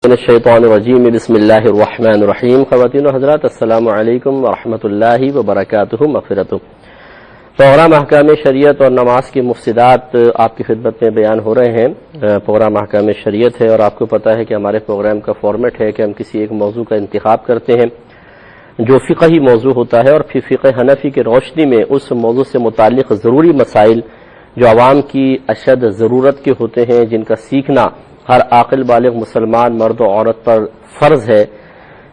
الشیطان الرجیم بسم اللہ الرحمن الرحیم۔ خواتین و حضرات السلام علیکم ورحمۃ اللہ وبرکاتہ۔ مغفرت پروگرام احکام شریعت اور نماز کی مفسدات آپ کی خدمت میں بیان ہو رہے ہیں۔ پروگرام احکام شریعت ہے اور آپ کو پتہ ہے کہ ہمارے پروگرام کا فارمیٹ ہے کہ ہم کسی ایک موضوع کا انتخاب کرتے ہیں جو فقہی موضوع ہوتا ہے، اور پھر فقہ حنفی کی روشنی میں اس موضوع سے متعلق ضروری مسائل جو عوام کی اشد ضرورت کے ہوتے ہیں، جن کا سیکھنا ہر عاقل بالغ مسلمان مرد و عورت پر فرض ہے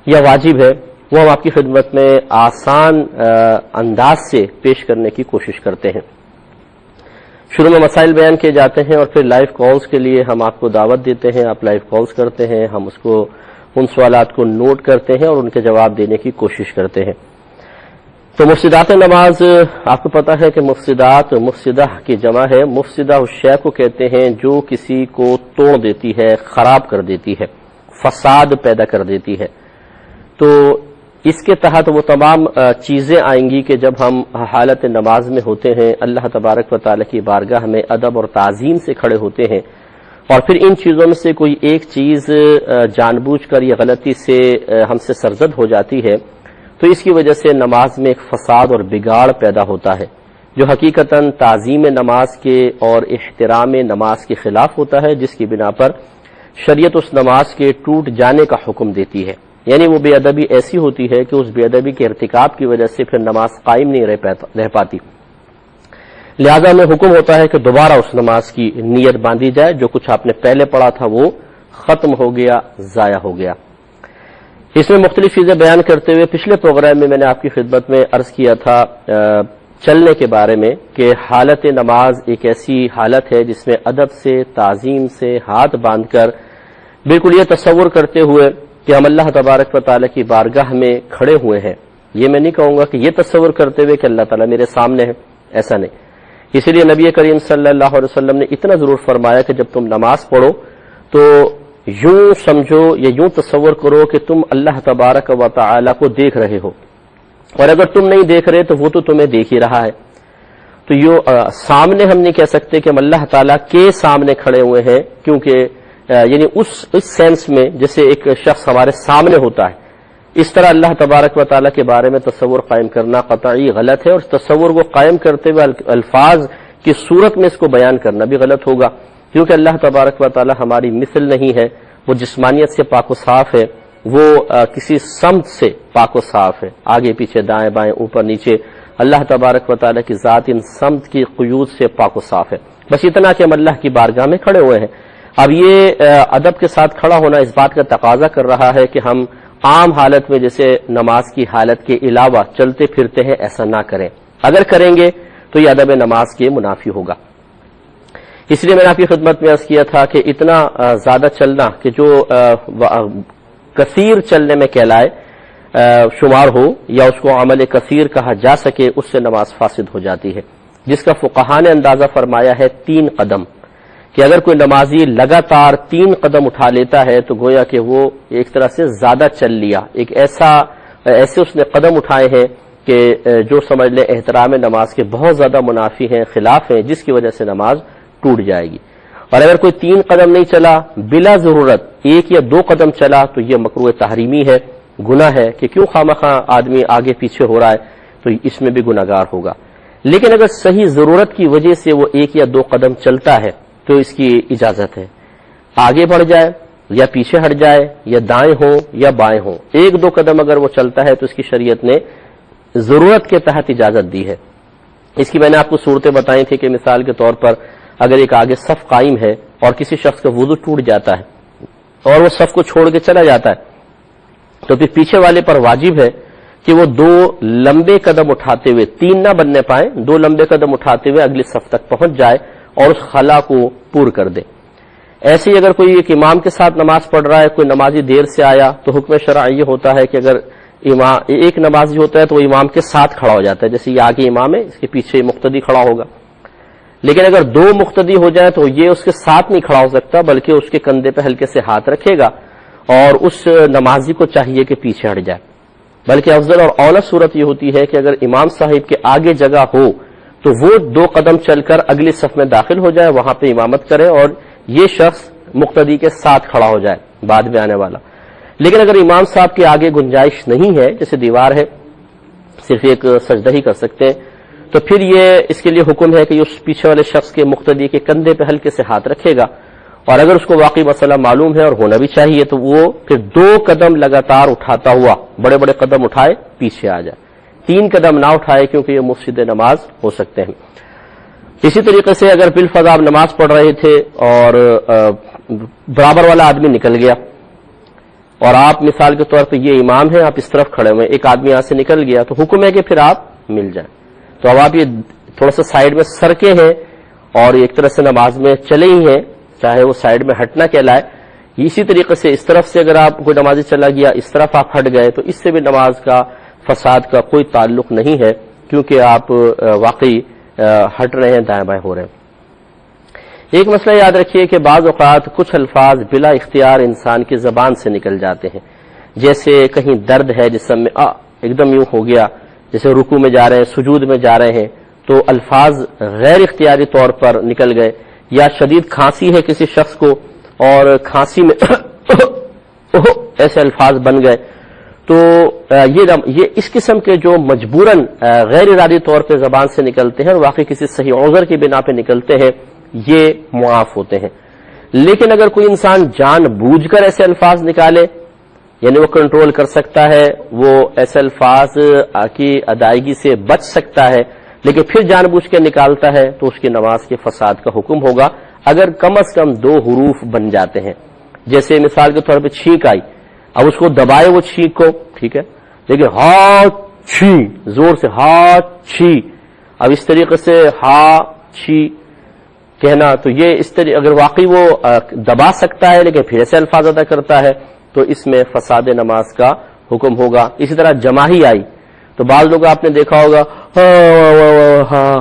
یا واجب ہے، وہ ہم آپ کی خدمت میں آسان انداز سے پیش کرنے کی کوشش کرتے ہیں۔ شروع میں مسائل بیان کیے جاتے ہیں اور پھر لائیو کالز کے لیے ہم آپ کو دعوت دیتے ہیں، آپ لائیو کالز کرتے ہیں، ہم ان سوالات کو نوٹ کرتے ہیں اور ان کے جواب دینے کی کوشش کرتے ہیں۔ تو مفسدات نماز، آپ کو پتا ہے کہ مفسدہ کی جمع ہے، مفسدہ اس شے کو کہتے ہیں جو کسی کو توڑ دیتی ہے، خراب کر دیتی ہے، فساد پیدا کر دیتی ہے۔ تو اس کے تحت وہ تمام چیزیں آئیں گی کہ جب ہم حالت نماز میں ہوتے ہیں، اللہ تبارک و تعالیٰ کی بارگاہ میں ادب اور تعظیم سے کھڑے ہوتے ہیں، اور پھر ان چیزوں میں سے کوئی ایک چیز جان بوجھ کر یا غلطی سے ہم سے سرزد ہو جاتی ہے، تو اس کی وجہ سے نماز میں ایک فساد اور بگاڑ پیدا ہوتا ہے جو حقیقتاً تعظیم نماز کے اور احترام نماز کے خلاف ہوتا ہے، جس کی بنا پر شریعت اس نماز کے ٹوٹ جانے کا حکم دیتی ہے۔ یعنی وہ بے ادبی ایسی ہوتی ہے کہ اس بے ادبی کے ارتکاب کی وجہ سے پھر نماز قائم نہیں رہ پاتی، لہذا میں حکم ہوتا ہے کہ دوبارہ اس نماز کی نیت باندھی جائے، جو کچھ آپ نے پہلے پڑھا تھا وہ ختم ہو گیا، ضائع ہو گیا۔ اس میں مختلف چیزیں بیان کرتے ہوئے پچھلے پروگرام میں نے آپ کی خدمت میں عرض کیا تھا چلنے کے بارے میں کہ حالت نماز ایک ایسی حالت ہے جس میں ادب سے، تعظیم سے ہاتھ باندھ کر بالکل یہ تصور کرتے ہوئے کہ ہم اللہ تبارک و تعالیٰ کی بارگاہ میں کھڑے ہوئے ہیں۔ یہ میں نہیں کہوں گا کہ یہ تصور کرتے ہوئے کہ اللہ تعالیٰ میرے سامنے ہے، ایسا نہیں۔ اسی لیے نبی کریم صلی اللہ علیہ وسلم نے اتنا ضرور فرمایا کہ جب تم نماز پڑھو تو یوں سمجھو یا یوں تصور کرو کہ تم اللہ تبارک و تعالیٰ کو دیکھ رہے ہو، اور اگر تم نہیں دیکھ رہے تو وہ تو تمہیں دیکھ ہی رہا ہے۔ تو یہ سامنے ہم نہیں کہہ سکتے کہ ہم اللہ تعالیٰ کے سامنے کھڑے ہوئے ہیں، کیونکہ یعنی اس سینس میں جیسے ایک شخص ہمارے سامنے ہوتا ہے، اس طرح اللہ تبارک و تعالیٰ کے بارے میں تصور قائم کرنا قطعی غلط ہے، اور اس تصور کو قائم کرتے ہوئے الفاظ کی صورت میں اس کو بیان کرنا بھی غلط ہوگا، کیونکہ اللہ تبارک و تعالیٰ ہماری مثل نہیں ہے، وہ جسمانیت سے پاک و صاف ہے، وہ کسی سمت سے پاک و صاف ہے، آگے پیچھے دائیں بائیں اوپر نیچے اللہ تبارک و تعالیٰ کی ذات ان سمت کی قیود سے پاک و صاف ہے۔ بس اتنا کہ ہم اللہ کی بارگاہ میں کھڑے ہوئے ہیں۔ اب یہ ادب کے ساتھ کھڑا ہونا اس بات کا تقاضا کر رہا ہے کہ ہم عام حالت میں جیسے نماز کی حالت کے علاوہ چلتے پھرتے ہیں ایسا نہ کریں، اگر کریں گے تو یہ ادب نماز کے منافی ہوگا۔ اس لیے میں نے آپ کی خدمت میں عرض کیا تھا کہ اتنا زیادہ چلنا کہ جو کثیر چلنے میں کہلائے شمار ہو یا اس کو عمل کثیر کہا جا سکے، اس سے نماز فاسد ہو جاتی ہے، جس کا فقہاء نے اندازہ فرمایا ہے 3 قدم، کہ اگر کوئی نمازی لگاتار 3 قدم اٹھا لیتا ہے تو گویا کہ وہ ایک طرح سے زیادہ چل لیا، ایک ایسے اس نے قدم اٹھائے ہیں کہ جو سمجھ لیں احترام نماز کے بہت زیادہ منافی ہیں، خلاف ہیں، جس کی وجہ سے نماز ٹوٹ جائے گی۔ اور اگر کوئی 3 قدم نہیں چلا، بلا ضرورت 1 یا 2 قدم چلا، تو یہ مکروہ تحریمی ہے، گناہ ہے کہ کیوں خواہ آدمی آگے پیچھے ہو رہا ہے، تو اس میں بھی گناہگار ہوگا۔ لیکن اگر صحیح ضرورت کی وجہ سے وہ 1 یا 2 قدم چلتا ہے تو اس کی اجازت ہے، آگے بڑھ جائے یا پیچھے ہٹ جائے یا دائیں ہو یا بائیں ہو، 1-2 قدم اگر وہ چلتا ہے تو اس کی شریعت نے ضرورت کے تحت اجازت دی ہے۔ اس کی میں نے آپ کو صورتیں بتائی تھی کہ مثال کے طور پر اگر ایک آگے صف قائم ہے اور کسی شخص کا وضو ٹوٹ جاتا ہے اور وہ صف کو چھوڑ کے چلا جاتا ہے، تو پھر پیچھے والے پر واجب ہے کہ وہ 2 لمبے قدم اٹھاتے ہوئے، 3 نہ بننے پائیں، 2 لمبے قدم اٹھاتے ہوئے اگلی صف تک پہنچ جائے اور اس خلا کو پور کر دے۔ ایسے ہی اگر کوئی ایک امام کے ساتھ نماز پڑھ رہا ہے، کوئی نمازی دیر سے آیا تو حکم شرعی یہ ہوتا ہے کہ اگر ایک نمازی ہوتا ہے تو وہ امام کے ساتھ کھڑا ہو جاتا ہے، جیسے یہ آگے امام ہے، اس کے پیچھے مقتدی کھڑا ہوگا۔ لیکن اگر 2 مقتدی ہو جائیں تو یہ اس کے ساتھ نہیں کھڑا ہو سکتا، بلکہ اس کے کندھے پہ ہلکے سے ہاتھ رکھے گا اور اس نمازی کو چاہیے کہ پیچھے ہٹ جائے۔ بلکہ افضل اور اولا صورت یہ ہوتی ہے کہ اگر امام صاحب کے آگے جگہ ہو تو وہ 2 قدم چل کر اگلی صف میں داخل ہو جائے، وہاں پہ امامت کرے اور یہ شخص مقتدی کے ساتھ کھڑا ہو جائے۔ بعد میں آنے والا. لیکن اگر امام صاحب کے آگے گنجائش نہیں ہے، جیسے دیوار ہے، صرف ایک سجدہ ہی کر سکتے ہیں، تو پھر یہ اس کے لیے حکم ہے کہ یہ اس پیچھے والے شخص کے مقتدی کے کندھے پہ ہلکے سے ہاتھ رکھے گا، اور اگر اس کو واقعی مسئلہ معلوم ہے اور ہونا بھی چاہیے تو وہ پھر 2 قدم لگاتار اٹھاتا ہوا، بڑے بڑے قدم اٹھائے پیچھے آ جائے، 3 قدم نہ اٹھائے کیونکہ یہ مفسد نماز ہو سکتے ہیں. اسی طریقے سے اگر بالفضا آپ نماز پڑھ رہے تھے اور برابر والا آدمی نکل گیا، اور آپ مثال کے طور پہ یہ امام ہے، آپ اس طرف کھڑے ہوئے، ایک آدمی یہاں سے نکل گیا، تو حکم ہے کہ پھر آپ مل جائیں. تو اب آپ یہ تھوڑا سا سائیڈ میں سرکے ہیں اور ایک طرح سے نماز میں چلے ہی ہیں، چاہے وہ سائیڈ میں ہٹنا کہلائے. اسی طریقے سے اس طرف سے اگر آپ کوئی نمازی چلا گیا، اس طرف آپ ہٹ گئے، تو اس سے بھی نماز کا فساد کا کوئی تعلق نہیں ہے، کیونکہ آپ واقعی ہٹ رہے ہیں، دائیں بائیں ہو رہے ہیں. ایک مسئلہ یاد رکھیے کہ بعض اوقات کچھ الفاظ بلا اختیار انسان کی زبان سے نکل جاتے ہیں، جیسے کہیں درد ہے جسم میں، ایک دم یوں ہو گیا، جیسے رکوع میں جا رہے ہیں، سجود میں جا رہے ہیں، تو الفاظ غیر اختیاری طور پر نکل گئے، یا شدید کھانسی ہے کسی شخص کو اور کھانسی میں ایسے الفاظ بن گئے، تو یہ اس قسم کے جو مجبوراً غیر ارادی طور پہ زبان سے نکلتے ہیں اور واقعی کسی صحیح عذر کی بنا پہ نکلتے ہیں، یہ معاف ہوتے ہیں. لیکن اگر کوئی انسان جان بوجھ کر ایسے الفاظ نکالے، یعنی وہ کنٹرول کر سکتا ہے، وہ ایسے الفاظ کی ادائیگی سے بچ سکتا ہے، لیکن پھر جان بوجھ کے نکالتا ہے، تو اس کی نماز کے فساد کا حکم ہوگا اگر کم از کم 2 حروف بن جاتے ہیں. جیسے مثال کے طور پہ چھینک آئی، اب اس کو دبائے وہ چھینک کو، ٹھیک ہے، لیکن ہا چھی، زور سے ہا چھی، اب اس طریقے سے ہا چھی کہنا، تو یہ اس طریقے اگر واقعی وہ دبا سکتا ہے لیکن پھر ایسے الفاظ ادا کرتا ہے تو اس میں فساد نماز کا حکم ہوگا. اسی طرح جماہی آئی تو بعض لوگ آپ نے دیکھا ہوگا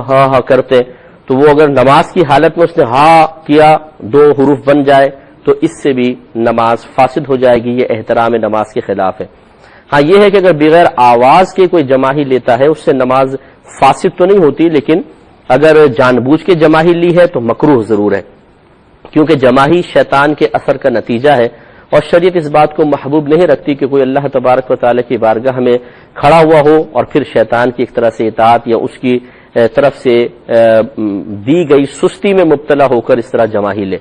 ہا کرتے، تو وہ اگر نماز کی حالت میں اس نے ہا کیا 2 حروف بن جائے تو اس سے بھی نماز فاسد ہو جائے گی، یہ احترام نماز کے خلاف ہے. ہاں یہ ہے کہ اگر بغیر آواز کے کوئی جماہی لیتا ہے اس سے نماز فاسد تو نہیں ہوتی، لیکن اگر جان بوجھ کے جماہی لی ہے تو مکروہ ضرور ہے، کیونکہ جماہی شیطان کے اثر کا نتیجہ ہے، اور شریعت اس بات کو محبوب نہیں رکھتی کہ کوئی اللہ تبارک و تعالیٰ کی بارگاہ میں کھڑا ہوا ہو اور پھر شیطان کی ایک طرح سے اطاعت یا اس کی طرف سے دی گئی سستی میں مبتلا ہو کر اس طرح جماہی لے.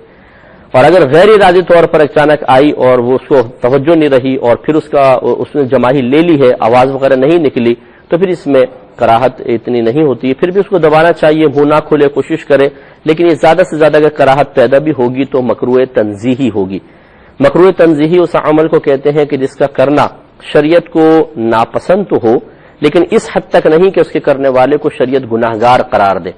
اور اگر غیر ارادی طور پر اچانک آئی اور وہ اس کو توجہ نہیں رہی اور پھر اس نے جماہی لے لی ہے، آواز وغیرہ نہیں نکلی، تو پھر اس میں کراہت اتنی نہیں ہوتی. پھر بھی اس کو دبانا چاہیے، منہ نہ کھلے، کوشش کرے، لیکن یہ زیادہ سے زیادہ اگر کراہت پیدا بھی ہوگی تو مکروہ تنزیہی ہوگی. مکروہ تنزیہی اس عمل کو کہتے ہیں کہ جس کا کرنا شریعت کو ناپسند تو ہو لیکن اس حد تک نہیں کہ اس کے کرنے والے کو شریعت گناہگار قرار دے.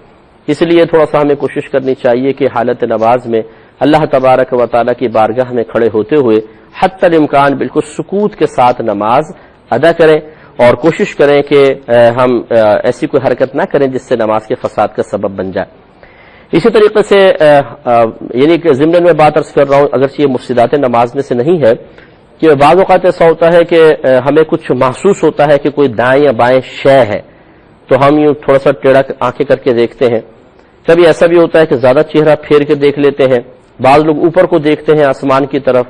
اس لیے تھوڑا سا ہمیں کوشش کرنی چاہیے کہ حالت نماز میں اللہ تبارک و تعالیٰ کی بارگاہ میں کھڑے ہوتے ہوئے حتی الامکان بالکل سکوت کے ساتھ نماز ادا کریں، اور کوشش کریں کہ ہم ایسی کوئی حرکت نہ کریں جس سے نماز کے فساد کا سبب بن جائے. اسی طریقے سے یعنی کہ ضمن میں بات عرض کر رہا ہوں، اگرچہ یہ مفسدات نماز میں سے نہیں ہے، کہ بعض اوقات ایسا ہوتا ہے کہ ہمیں کچھ محسوس ہوتا ہے کہ کوئی دائیں یا بائیں شے ہے، تو ہم یوں تھوڑا سا ٹیڑھا آنکھیں کر کے دیکھتے ہیں. کبھی ایسا بھی ہوتا ہے کہ زیادہ چہرہ پھیر کے دیکھ لیتے ہیں، بعض لوگ اوپر کو دیکھتے ہیں آسمان کی طرف.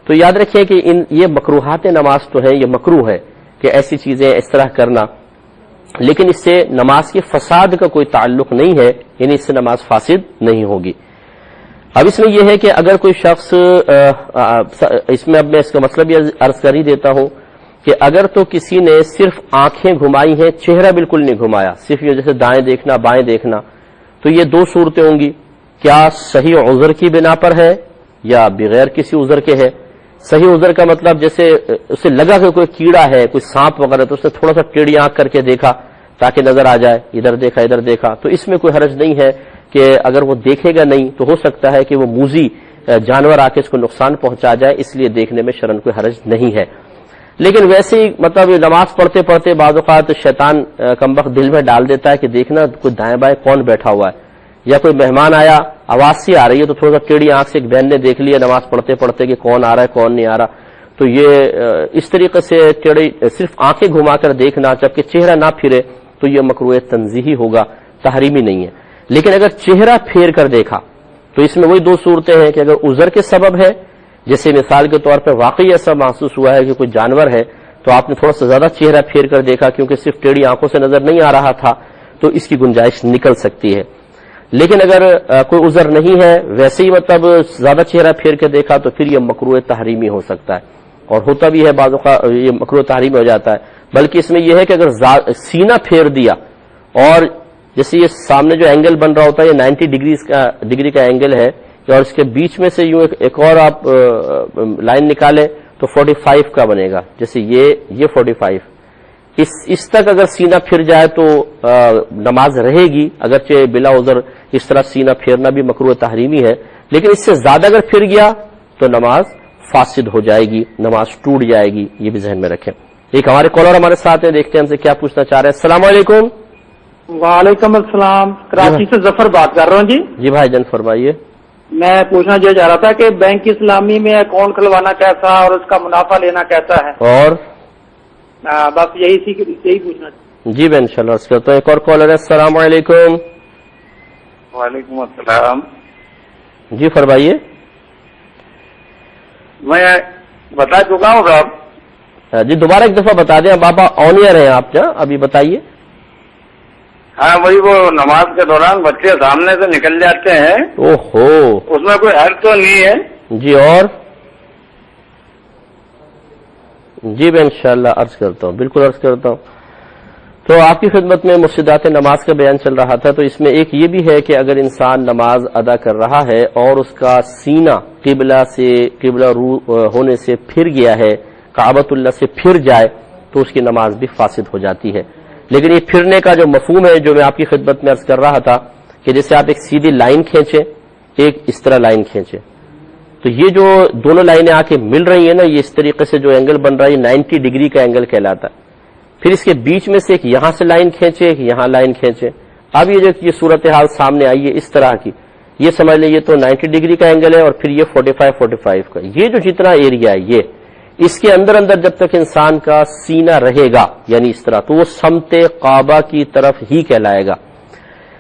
تو یاد رکھیں کہ یہ مکروہات نماز تو ہے، یہ مکروہ ہے کہ ایسی چیزیں اس طرح کرنا، لیکن اس سے نماز کے فساد کا کوئی تعلق نہیں ہے، یعنی اس سے نماز فاسد نہیں ہوگی. اب اس میں یہ ہے کہ اگر کوئی شخص اس میں اب میں اس کا مطلب یہ عرض کر ہی دیتا ہوں کہ اگر تو کسی نے صرف آنکھیں گھمائی ہیں، چہرہ بالکل نہیں گھمایا، صرف یہ جیسے دائیں دیکھنا بائیں دیکھنا، تو یہ 2 صورتیں ہوں گی. کیا صحیح عذر کی بنا پر ہے یا بغیر کسی عذر کے ہے؟ صحیح عذر کا مطلب جیسے اسے لگا کہ کوئی کیڑا ہے، کوئی سانپ وغیرہ، تو اس نے تھوڑا سا ٹیڑھی آنکھ کر کے دیکھا تاکہ نظر آ جائے، ادھر دیکھا ادھر دیکھا، تو اس میں کوئی حرج نہیں ہے کہ اگر وہ دیکھے گا نہیں تو ہو سکتا ہے کہ وہ موذی جانور آ کے اس کو نقصان پہنچا جائے، اس لیے دیکھنے میں شرعاً کوئی حرج نہیں ہے. لیکن ویسے ہی مطلب نماز پڑھتے پڑھتے بعض اوقات شیطان کمبخت دل میں ڈال دیتا ہے کہ دیکھنا کوئی دائیں بائیں کون بیٹھا ہوا ہے، یا کوئی مہمان آیا آواز سی آ رہی ہے تو تھوڑا سا ٹیڑھی آنکھ سے ایک بہن نے دیکھ لیا نماز پڑھتے پڑھتے کہ کون آ رہا ہے کون نہیں آ رہا. تو یہ اس طریقے سے ٹیڑھی صرف آنکھیں گھما کر دیکھنا جبکہ چہرہ نہ پھرے تو یہ مکروہ تنزیہی ہوگا، تحریمی نہیں ہے. لیکن اگر چہرہ پھیر کر دیکھا تو اس میں وہی 2 صورتیں ہیں کہ اگر عذر کے سبب ہے جیسے مثال کے طور پر واقعی ایسا محسوس ہوا ہے کہ کوئی جانور ہے تو آپ نے تھوڑا سا زیادہ چہرہ پھیر کر دیکھا کیونکہ صرف ٹیڑھی آنکھوں سے نظر نہیں آ رہا تھا، تو اس کی گنجائش نکل سکتی ہے. لیکن اگر کوئی عذر نہیں ہے، ویسے ہی مطلب زیادہ چہرہ پھیر کے دیکھا، تو پھر یہ مکروہ تحریمی ہو سکتا ہے، اور ہوتا بھی ہے بعض اوقات یہ مکروہ تحریمی ہو جاتا ہے. بلکہ اس میں یہ ہے کہ اگر سینہ پھیر دیا، اور جیسے یہ سامنے جو اینگل بن رہا ہوتا ہے یہ 90 ڈگری کا اینگل ہے، اور اس کے بیچ میں سے یوں ایک اور آپ لائن نکالیں تو 45 کا بنے گا، جیسے یہ 45 اس تک اگر سینہ پھر جائے تو نماز رہے گی، اگرچہ بلا عذر اس طرح سینہ پھیرنا بھی مکروہ تحریمی ہے، لیکن اس سے زیادہ اگر پھر گیا تو نماز فاسد ہو جائے گی، نماز ٹوٹ جائے گی، یہ بھی ذہن میں رکھیں. ایک ہمارے کالر ہمارے ساتھ ہیں، دیکھتے ہیں ہم سے کیا پوچھنا چاہ رہے ہیں. السلام علیکم. وعلیکم السلام، کراچی سے ظفر بات کر رہا ہوں جی. جی بھائی جان فرمائیے. میں پوچھنا یہ چاہ رہا تھا کہ بینک اسلامی میں اکاؤنٹ کھلوانا کیسا اور اس کا منافع لینا کیسا ہے؟ اور بس یہی پوچھنا. جی میں انشاءاللہ عرض کرتا ہوں. ایک اور کالر ہے. السلام علیکم. وعلیکم السلام. جی فرمائیے. میں بتا چکا ہوں صاحب. جی دوبارہ ایک دفعہ بتا دیں. بابا آن ایئر ہیں آپ کیا؟ ابھی بتائیے. ہاں وہی وہ نماز کے دوران بچے سامنے سے نکل جاتے ہیں. اوہو. اس میں کوئی حرج تو نہیں ہے؟ جی اور جی میں انشاءاللہ عرض کرتا ہوں، بالکل عرض کرتا ہوں. تو آپ کی خدمت میں مفسدات نماز کا بیان چل رہا تھا. تو اس میں ایک یہ بھی ہے کہ اگر انسان نماز ادا کر رہا ہے اور اس کا سینہ قبلہ ہونے سے پھر گیا ہے، کعبۃ اللہ سے پھر جائے، تو اس کی نماز بھی فاسد ہو جاتی ہے. لیکن یہ پھرنے کا جو مفہوم ہے جو میں آپ کی خدمت میں عرض کر رہا تھا کہ جیسے آپ ایک سیدھی لائن کھینچیں، ایک اس طرح لائن کھینچیں، تو یہ جو دونوں لائنیں آ کے مل رہی ہیں نا، یہ اس طریقے سے جو اینگل بن رہا ہے 90 ڈگری کا اینگل کہلاتا ہے. پھر اس کے بیچ میں سے ایک یہاں سے لائن کھینچے، ایک یہاں لائن کھینچے. اب یہ جو صورتحال سامنے آئی ہے اس طرح کی، یہ سمجھ لیں یہ تو 90 ڈگری کا اینگل ہے، اور پھر یہ 45 کا. یہ جو جتنا ایریا ہے یہ اس کے اندر جب تک انسان کا سینہ رہے گا، یعنی اس طرح، تو وہ سمت کعبہ کی طرف ہی کہلائے گا.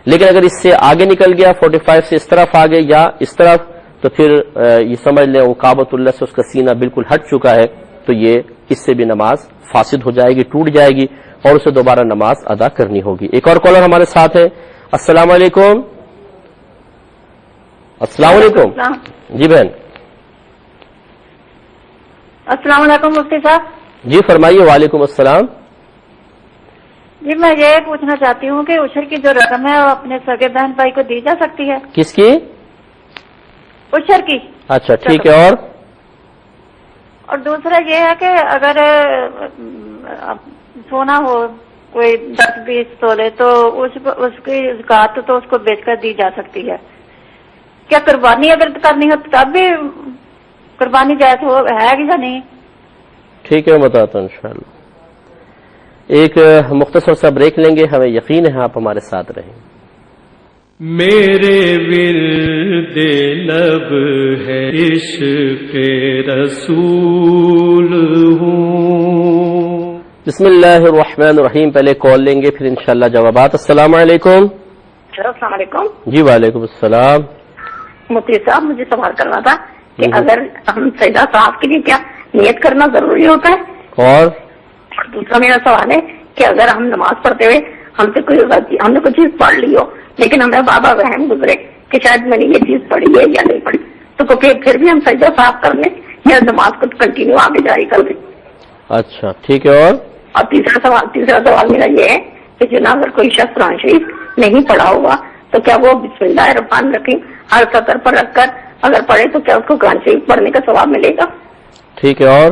لیکن اگر اس سے آگے نکل گیا، 45 سے اس طرف آگے یا اس طرف، تو پھر یہ سمجھ لیں وہ کعبۃ اللہ سے اس کا سینہ بالکل ہٹ چکا ہے، تو یہ اس سے بھی نماز فاسد ہو جائے گی، ٹوٹ جائے گی، اور اسے دوبارہ نماز ادا کرنی ہوگی. ایک اور کالر ہمارے ساتھ ہے. السلام علیکم. السلام علیکم. جی بہن. السلام علیکم مفتی صاحب. جی فرمائیے. وعلیکم السلام. جی میں یہ پوچھنا چاہتی ہوں کہ عشر کی جو رقم ہے وہ اپنے سگے بہن بھائی کو دی جا سکتی ہے؟ کس کی؟ عشر کی. اچھا ٹھیک ہے. اور دوسرا یہ ہے کہ اگر سونا ہو کوئی 10-20 تولے تو اس کی زکات تو اس کو بیچ کر دی جا سکتی ہے. کیا قربانی اگر کرنی ہو تب بھی قربانی جائز ہے یا نہیں؟ ٹھیک ہے بتاتا ہوں انشاءاللہ. ایک مختصر سا بریک لیں گے. ہمیں یقین ہے آپ ہمارے ساتھ رہیں. میرے ورد لب ہے عشق رسول ہوں. بسم اللہ الرحمن الرحیم. پہلے کال لیں گے پھر انشاءاللہ جوابات. السلام علیکم. السلام علیکم. جی وعلیکم السلام. مفتی صاحب مجھے سوال کرنا تھا کہ اگر ہم سجدہ صاحب کے لیے کیا نیت کرنا ضروری ہوتا ہے؟ اور دوسرا میرا سوال ہے کہ اگر ہم نماز پڑھتے ہوئے ہم نے کوئی چیز پڑھ لی ہو لیکن ہمیں بابا وہم گزرے کہ شاید میں نے یہ چیز پڑھی ہے یا نہیں پڑھی، تو پھر بھی ہم سجدہ صاحب کر لیں یا نماز کو کنٹینیو آگے جاری کر دیں؟ اچھا ٹھیک ہے. اور تیسرا سوال میرا یہ ہے کہ جناب اگر کوئی شخص قرآن شریف نہیں پڑھا ہوگا تو کیا وہ بسم اللہ الرحمن الرحیم ہر سطر پر رکھ کر اگر پڑھے تو کیا اس کو قرآن شریف پڑھنے کا ثواب ملے گا؟ ٹھیک ہے. اور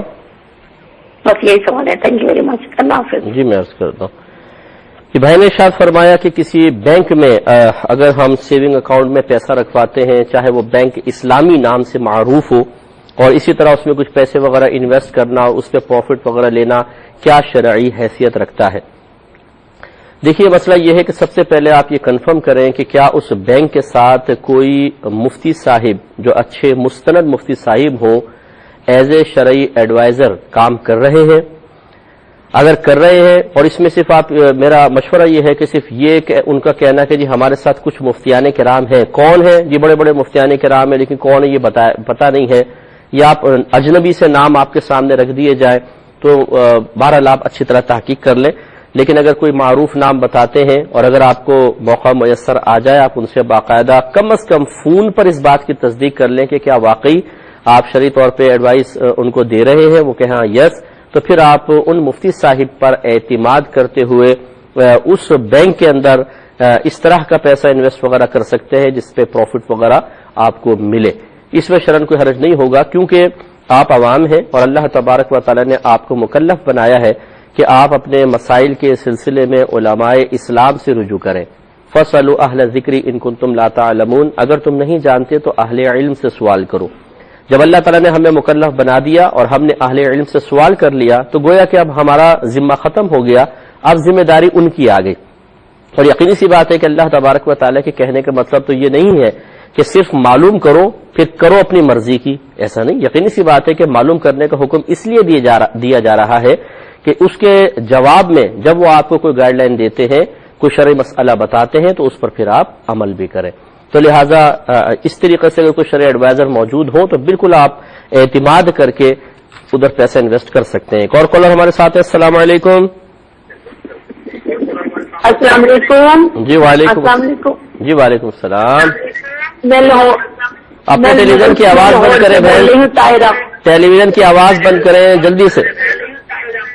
بس یہی سوال ہے. Thank you very much. اللہ حافظ. جی میں عرض کرتا ہوں کہ بھائی نے ارشاد فرمایا کہ کسی بینک میں اگر ہم سیونگ اکاؤنٹ میں پیسہ رکھواتے ہیں، چاہے وہ بینک اسلامی نام سے معروف ہو، اور اسی طرح اس میں کچھ پیسے وغیرہ انویسٹ کرنا، اس پہ پروفٹ وغیرہ لینا کیا شرعی حیثیت رکھتا ہے؟ دیکھیے مسئلہ یہ ہے کہ سب سے پہلے آپ یہ کنفرم کریں کہ کیا اس بینک کے ساتھ کوئی مفتی صاحب جو اچھے مستند مفتی صاحب ہوں ایز اے شرعی ایڈوائزر کام کر رہے ہیں. اگر کر رہے ہیں، اور اس میں صرف آپ میرا مشورہ یہ ہے کہ صرف یہ کہ ان کا کہنا کہ جی ہمارے ساتھ کچھ مفتیان کرام ہیں، کون ہیں؟ جی بڑے بڑے مفتیان کرام ہیں لیکن کون ہے یہ پتہ نہیں ہے. یا آپ اجنبی سے نام آپ کے سامنے رکھ دیے جائے تو بہرحال آپ اچھی طرح تحقیق کر لیں. لیکن اگر کوئی معروف نام بتاتے ہیں اور اگر آپ کو موقع میسر آ جائے آپ ان سے باقاعدہ کم از کم فون پر اس بات کی تصدیق کر لیں کہ کیا واقعی آپ شرعی طور پہ ایڈوائس ان کو دے رہے ہیں. وہ کہ ہاں یس، تو پھر آپ ان مفتی صاحب پر اعتماد کرتے ہوئے اس بینک کے اندر اس طرح کا پیسہ انویسٹ وغیرہ کر سکتے ہیں جس پہ پروفٹ وغیرہ آپ کو ملے. اس میں شرعاً کوئی حرج نہیں ہوگا، کیونکہ آپ عوام ہیں اور اللہ تبارک و تعالی نے آپ کو مکلف بنایا ہے کہ آپ اپنے مسائل کے سلسلے میں علماء اسلام سے رجوع کریں. فَاسْأَلُوا أَهْلَ الذِّكْرِ إِن كُنتُمْ لَا تَعْلَمُونَ، اگر تم نہیں جانتے تو اہل علم سے سوال کرو. جب اللہ تعالیٰ نے ہمیں مکلف بنا دیا اور ہم نے اہل علم سے سوال کر لیا تو گویا کہ اب ہمارا ذمہ ختم ہو گیا، اب ذمہ داری ان کی آ گئی. اور یقینی سی بات ہے کہ اللہ تبارک و تعالیٰ کے کہنے کا مطلب تو یہ نہیں ہے کہ صرف معلوم کرو پھر کرو اپنی مرضی کی، ایسا نہیں. یقینی سی بات ہے کہ معلوم کرنے کا حکم اس لیے دیا جا رہا ہے کہ اس کے جواب میں جب وہ آپ کو کوئی گائیڈ لائن دیتے ہیں، کوئی شرعی مسئلہ بتاتے ہیں تو اس پر پھر آپ عمل بھی کریں. تو لہٰذا اس طریقے سے اگر کوئی شرعی ایڈوائزر موجود ہو تو بالکل آپ اعتماد کر کے ادھر پیسہ انویسٹ کر سکتے ہیں. ایک اور کالر ہمارے ساتھ ہے. السلام علیکم. السلام علیکم. جی وعلیکم السلام علیکم. جی وعلیکم السلام. میں ٹیلی ویژن کی آواز بند کریں بھائی، طاہرہ. ٹیلی ویژن کی آواز بند کریں جلدی سے.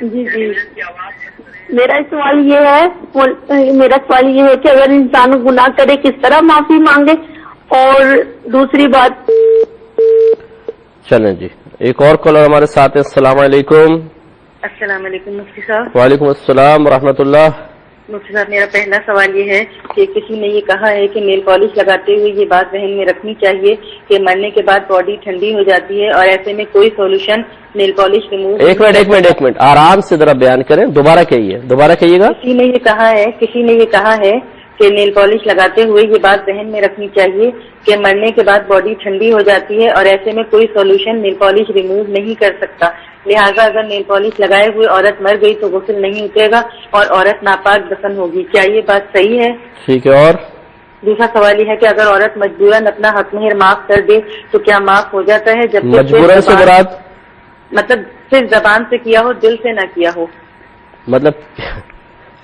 جی جی، میرا سوال یہ ہے کہ اگر انسان گناہ کرے کس طرح معافی مانگے، اور دوسری بات. چلیں جی ایک اور کالر ہمارے ساتھ ہے. السلام علیکم. السلام علیکم مفتی صاحب. وعلیکم السلام ورحمۃ اللہ. مفتی صاحب میرا پہلا سوال یہ ہے کہ کسی نے یہ کہا ہے کہ نیل پالش لگاتے ہوئے یہ بات ذہن میں رکھنی چاہیے کہ مرنے کے بعد باڈی ٹھنڈی ہو جاتی ہے اور ایسے میں کوئی سولوشن نیل پالش ریموو. ایک منٹ آرام سے ذرا بیان کریں، دوبارہ کہیے گا. کسی نے یہ کہا ہے کہ نیل پالش لگاتے ہوئے یہ بات ذہن میں رکھنی چاہیے کہ مرنے کے بعد باڈی ٹھنڈی ہو جاتی ہے اور ایسے میں کوئی سولوشن نیل پالش ریموو نہیں کر سکتا، لہٰذا اگر نیل پالش لگائے ہوئے عورت مر گئی تو غسل نہیں اترے گا اور عورت ناپاک دفن ہوگی. کیا یہ بات صحیح ہے؟ ٹھیک ہے. اور دوسرا سوال یہ ہے کہ اگر عورت مجبوراً اپنا حق مہر معاف کر دے تو کیا معاف ہو جاتا ہے؟ جب مجبوراً سے مراد مطلب صرف زبان سے کیا ہو، دل سے نہ کیا ہو. مطلب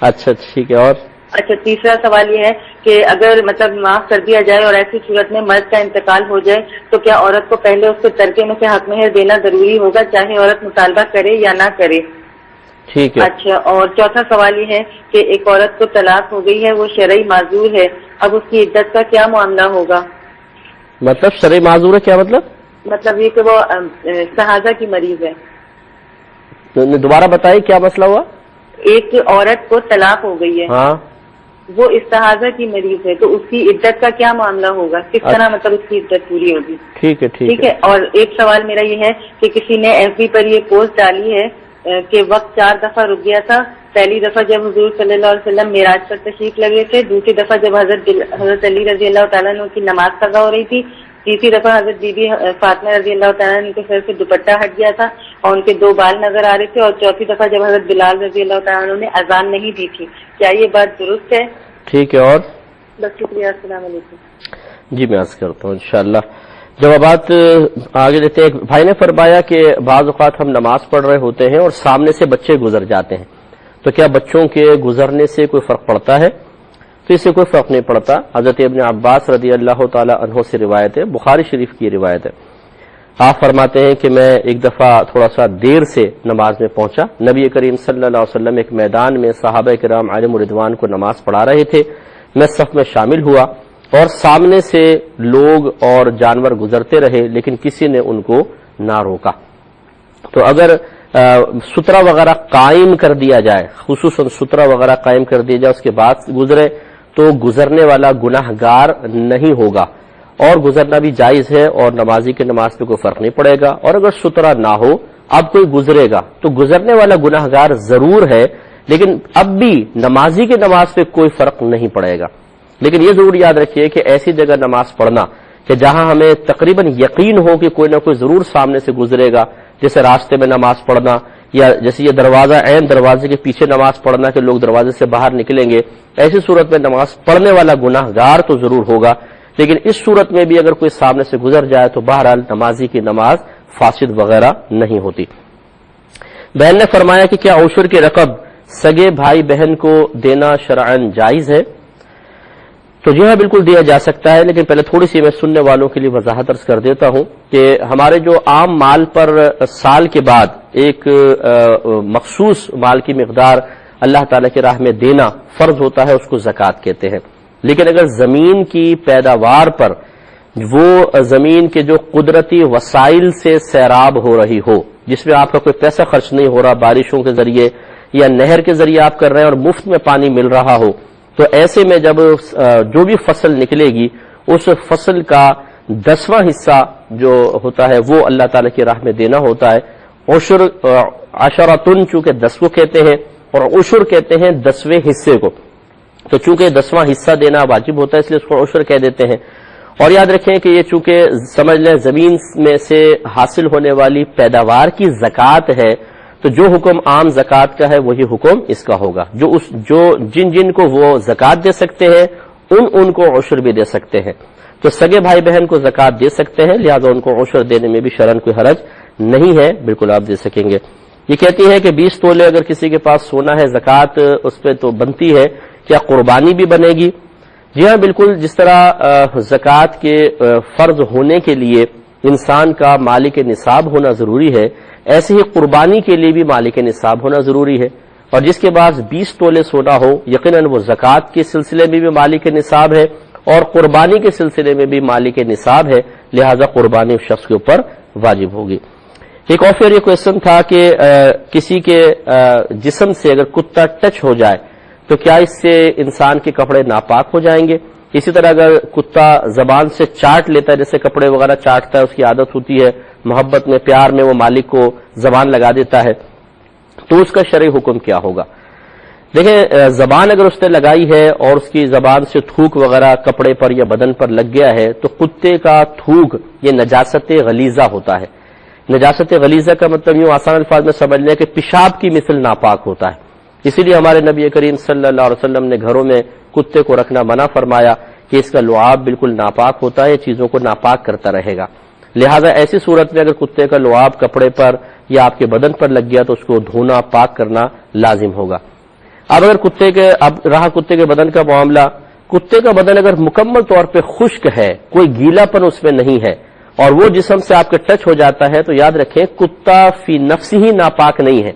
اچھا ٹھیک ہے. اور اچھا تیسرا سوال یہ ہے کہ اگر مطلب معاف کر دیا جائے اور ایسی صورت میں مرد کا انتقال ہو جائے تو کیا عورت کو پہلے اس کے ترکے میں سے حق مہر دینا ضروری ہوگا چاہے عورت مطالبہ کرے یا نہ کرے؟ ٹھیک ہے. اچھا اور چوتھا سوال یہ ہے کہ ایک عورت کو طلاق ہو گئی ہے، وہ شرعی معذور ہے، اب اس کی عدت کا کیا معاملہ ہوگا؟ مطلب شرعی معذور ہے کیا مطلب یہ کہ وہ استحاضہ کی مریض ہے. دوبارہ بتائیے کیا مسئلہ ہوا؟ ایک عورت کو طلاق ہو گئی ہے، ہاں وہ استحاضہ کی مریض ہے، تو اس کی عدت کا کیا معاملہ ہوگا؟ کس طرح مطلب اس کی عدت پوری ہوگی؟ ٹھیک ہے. اور ایک سوال میرا یہ ہے کہ کسی نے ایف بی پر یہ پوسٹ ڈالی ہے کہ وقت 4 دفعہ رک گیا تھا. پہلی دفعہ جب حضور صلی اللہ علیہ وسلم معراج پر تشریف لگے تھے، دوسری دفعہ جب حضرت علی رضی اللہ تعالیٰ عنہ کی نماز قضا ہو رہی تھی، تیسری دفعہ حضرت بی بی فاطمہ رضی اللہ تعالیٰ عنہ کے سر سے دوپٹہ ہٹ گیا تھا اور ان کے 2 بال نظر آ رہے تھے، اور چوتھی دفعہ جب حضرت بلال رضی اللہ تعالیٰ عنہ نے اذان نہیں دی تھی. کیا یہ بات درست ہے؟ ٹھیک ہے. اور بس شکریہ. السلام علیکم. جی میں عرض کرتا ہوں انشاءاللہ جوابات آگے دیتے ہیں. ایک بھائی نے فرمایا کہ بعض اوقات ہم نماز پڑھ رہے ہوتے ہیں اور سامنے سے بچے گزر جاتے ہیں، تو کیا بچوں کے گزرنے سے کوئی فرق پڑتا ہے؟ تو اس سے کوئی فرق نہیں پڑتا. حضرت ابن عباس رضی اللہ تعالی عنہ سے روایت ہے، بخاری شریف کی روایت ہے. آپ فرماتے ہیں کہ میں ایک دفعہ تھوڑا سا دیر سے نماز میں پہنچا. نبی کریم صلی اللہ علیہ وسلم ایک میدان میں صحابہ کرام علیہم رضوان کو نماز پڑھا رہے تھے. میں صف میں شامل ہوا اور سامنے سے لوگ اور جانور گزرتے رہے لیکن کسی نے ان کو نہ روکا. تو اگر سترہ وغیرہ قائم کر دیا جائے، خصوصاً سترہ وغیرہ قائم کر دیا جائے، اس کے بعد گزرے تو گزرنے والا گناہ گار نہیں ہوگا اور گزرنا بھی جائز ہے اور نمازی کے نماز پہ کوئی فرق نہیں پڑے گا. اور اگر سترہ نہ ہو اب کوئی گزرے گا تو گزرنے والا گناہ گار ضرور ہے لیکن اب بھی نمازی کے نماز پہ کوئی فرق نہیں پڑے گا. لیکن یہ ضرور یاد رکھیے کہ ایسی جگہ نماز پڑھنا کہ جہاں ہمیں تقریباً یقین ہو کہ کوئی نہ کوئی ضرور سامنے سے گزرے گا، جیسے راستے میں نماز پڑھنا یا جیسے یہ دروازہ عین دروازے کے پیچھے نماز پڑھنا کہ لوگ دروازے سے باہر نکلیں گے، ایسی صورت میں نماز پڑھنے والا گناہ گار تو ضرور ہوگا. لیکن اس صورت میں بھی اگر کوئی سامنے سے گزر جائے تو بہرحال نمازی کی نماز فاسد وغیرہ نہیں ہوتی۔ بہن نے فرمایا کہ کیا عشر کی رقم سگے بھائی بہن کو دینا شرعاً جائز ہے؟ تو جی ہاں، بالکل دیا جا سکتا ہے، لیکن پہلے تھوڑی سی میں سننے والوں کے لیے وضاحت عرض کر دیتا ہوں کہ ہمارے جو عام مال پر سال کے بعد ایک مخصوص مال کی مقدار اللہ تعالیٰ کی راہ میں دینا فرض ہوتا ہے، اس کو زکوٰۃ کہتے ہیں۔ لیکن اگر زمین کی پیداوار پر وہ زمین کے جو قدرتی وسائل سے سیراب ہو رہی ہو، جس میں آپ کا کوئی پیسہ خرچ نہیں ہو رہا، بارشوں کے ذریعے یا نہر کے ذریعے آپ کر رہے ہیں اور مفت میں پانی مل رہا ہو، تو ایسے میں جب جو بھی فصل نکلے گی اس فصل کا 10واں حصہ جو ہوتا ہے وہ اللہ تعالیٰ کی راہ میں دینا ہوتا ہے۔ عشر عشرۃ چونکہ 10 کو کہتے ہیں اور عشر کہتے ہیں 10ویں حصے کو، تو چونکہ 10واں حصہ دینا واجب ہوتا ہے اس لیے اس کو عشر کہہ دیتے ہیں۔ اور یاد رکھیں کہ یہ چونکہ سمجھ لیں زمین میں سے حاصل ہونے والی پیداوار کی زکوٰۃ ہے، تو جو حکم عام زکوٰۃ کا ہے وہی حکم اس کا ہوگا۔ جو جن کو وہ زکوٰۃ دے سکتے ہیں ان کو عشر بھی دے سکتے ہیں، تو سگے بھائی بہن کو زکوٰۃ دے سکتے ہیں، لہذا ان کو عشر دینے میں بھی شرعاً کوئی حرج نہیں ہے، بالکل آپ دے سکیں گے۔ یہ کہتی ہے کہ 20 تولے اگر کسی کے پاس سونا ہے، زکوٰۃ اس پہ تو بنتی ہے، کیا قربانی بھی بنے گی؟ جی ہاں بالکل، جس طرح زکوٰۃ کے فرض ہونے کے لیے انسان کا مالک نصاب ہونا ضروری ہے، ایسے ہی قربانی کے لیے بھی مالک نصاب ہونا ضروری ہے، اور جس کے پاس 20 تولے سونا ہو یقیناً وہ زکوٰۃ کے سلسلے میں بھی مالک نصاب ہے اور قربانی کے سلسلے میں بھی مالک نصاب ہے، لہذا قربانی اس شخص کے اوپر واجب ہوگی۔ ایک اور پھر یہ کویشچن تھا کہ کسی کے جسم سے اگر کتا ٹچ ہو جائے تو کیا اس سے انسان کے کپڑے ناپاک ہو جائیں گے؟ اسی طرح اگر کتا زبان سے چاٹ لیتا ہے، جیسے کپڑے وغیرہ چاٹتا ہے، اس کی عادت ہوتی ہے، محبت میں پیار میں وہ مالک کو زبان لگا دیتا ہے، تو اس کا شرعی حکم کیا ہوگا؟ دیکھیں، زبان اگر اس نے لگائی ہے اور اس کی زبان سے تھوک وغیرہ کپڑے پر یا بدن پر لگ گیا ہے تو کتے کا تھوک یہ نجاست غلیظہ ہوتا ہے۔ نجاست غلیظہ کا مطلب یوں آسان الفاظ میں سمجھ لیں کہ پیشاب کی مثل ناپاک ہوتا ہے، اسی لیے ہمارے نبی کریم صلی اللہ علیہ وسلم نے گھروں میں کتے کو رکھنا منع فرمایا کہ اس کا لعاب بالکل ناپاک ہوتا ہے، چیزوں کو ناپاک کرتا رہے گا، لہذا ایسی صورت میں اگر کتے کا لعاب کپڑے پر یا آپ کے بدن پر لگ گیا تو اس کو دھونا پاک کرنا لازم ہوگا۔ اب اگر کتے کے بدن کا معاملہ، کتے کا بدن اگر مکمل طور پہ خشک ہے، کوئی گیلا پن اس میں نہیں ہے اور وہ جسم سے آپ کے ٹچ ہو جاتا ہے، تو یاد رکھیں کتا فی نفس ہی ناپاک نہیں ہے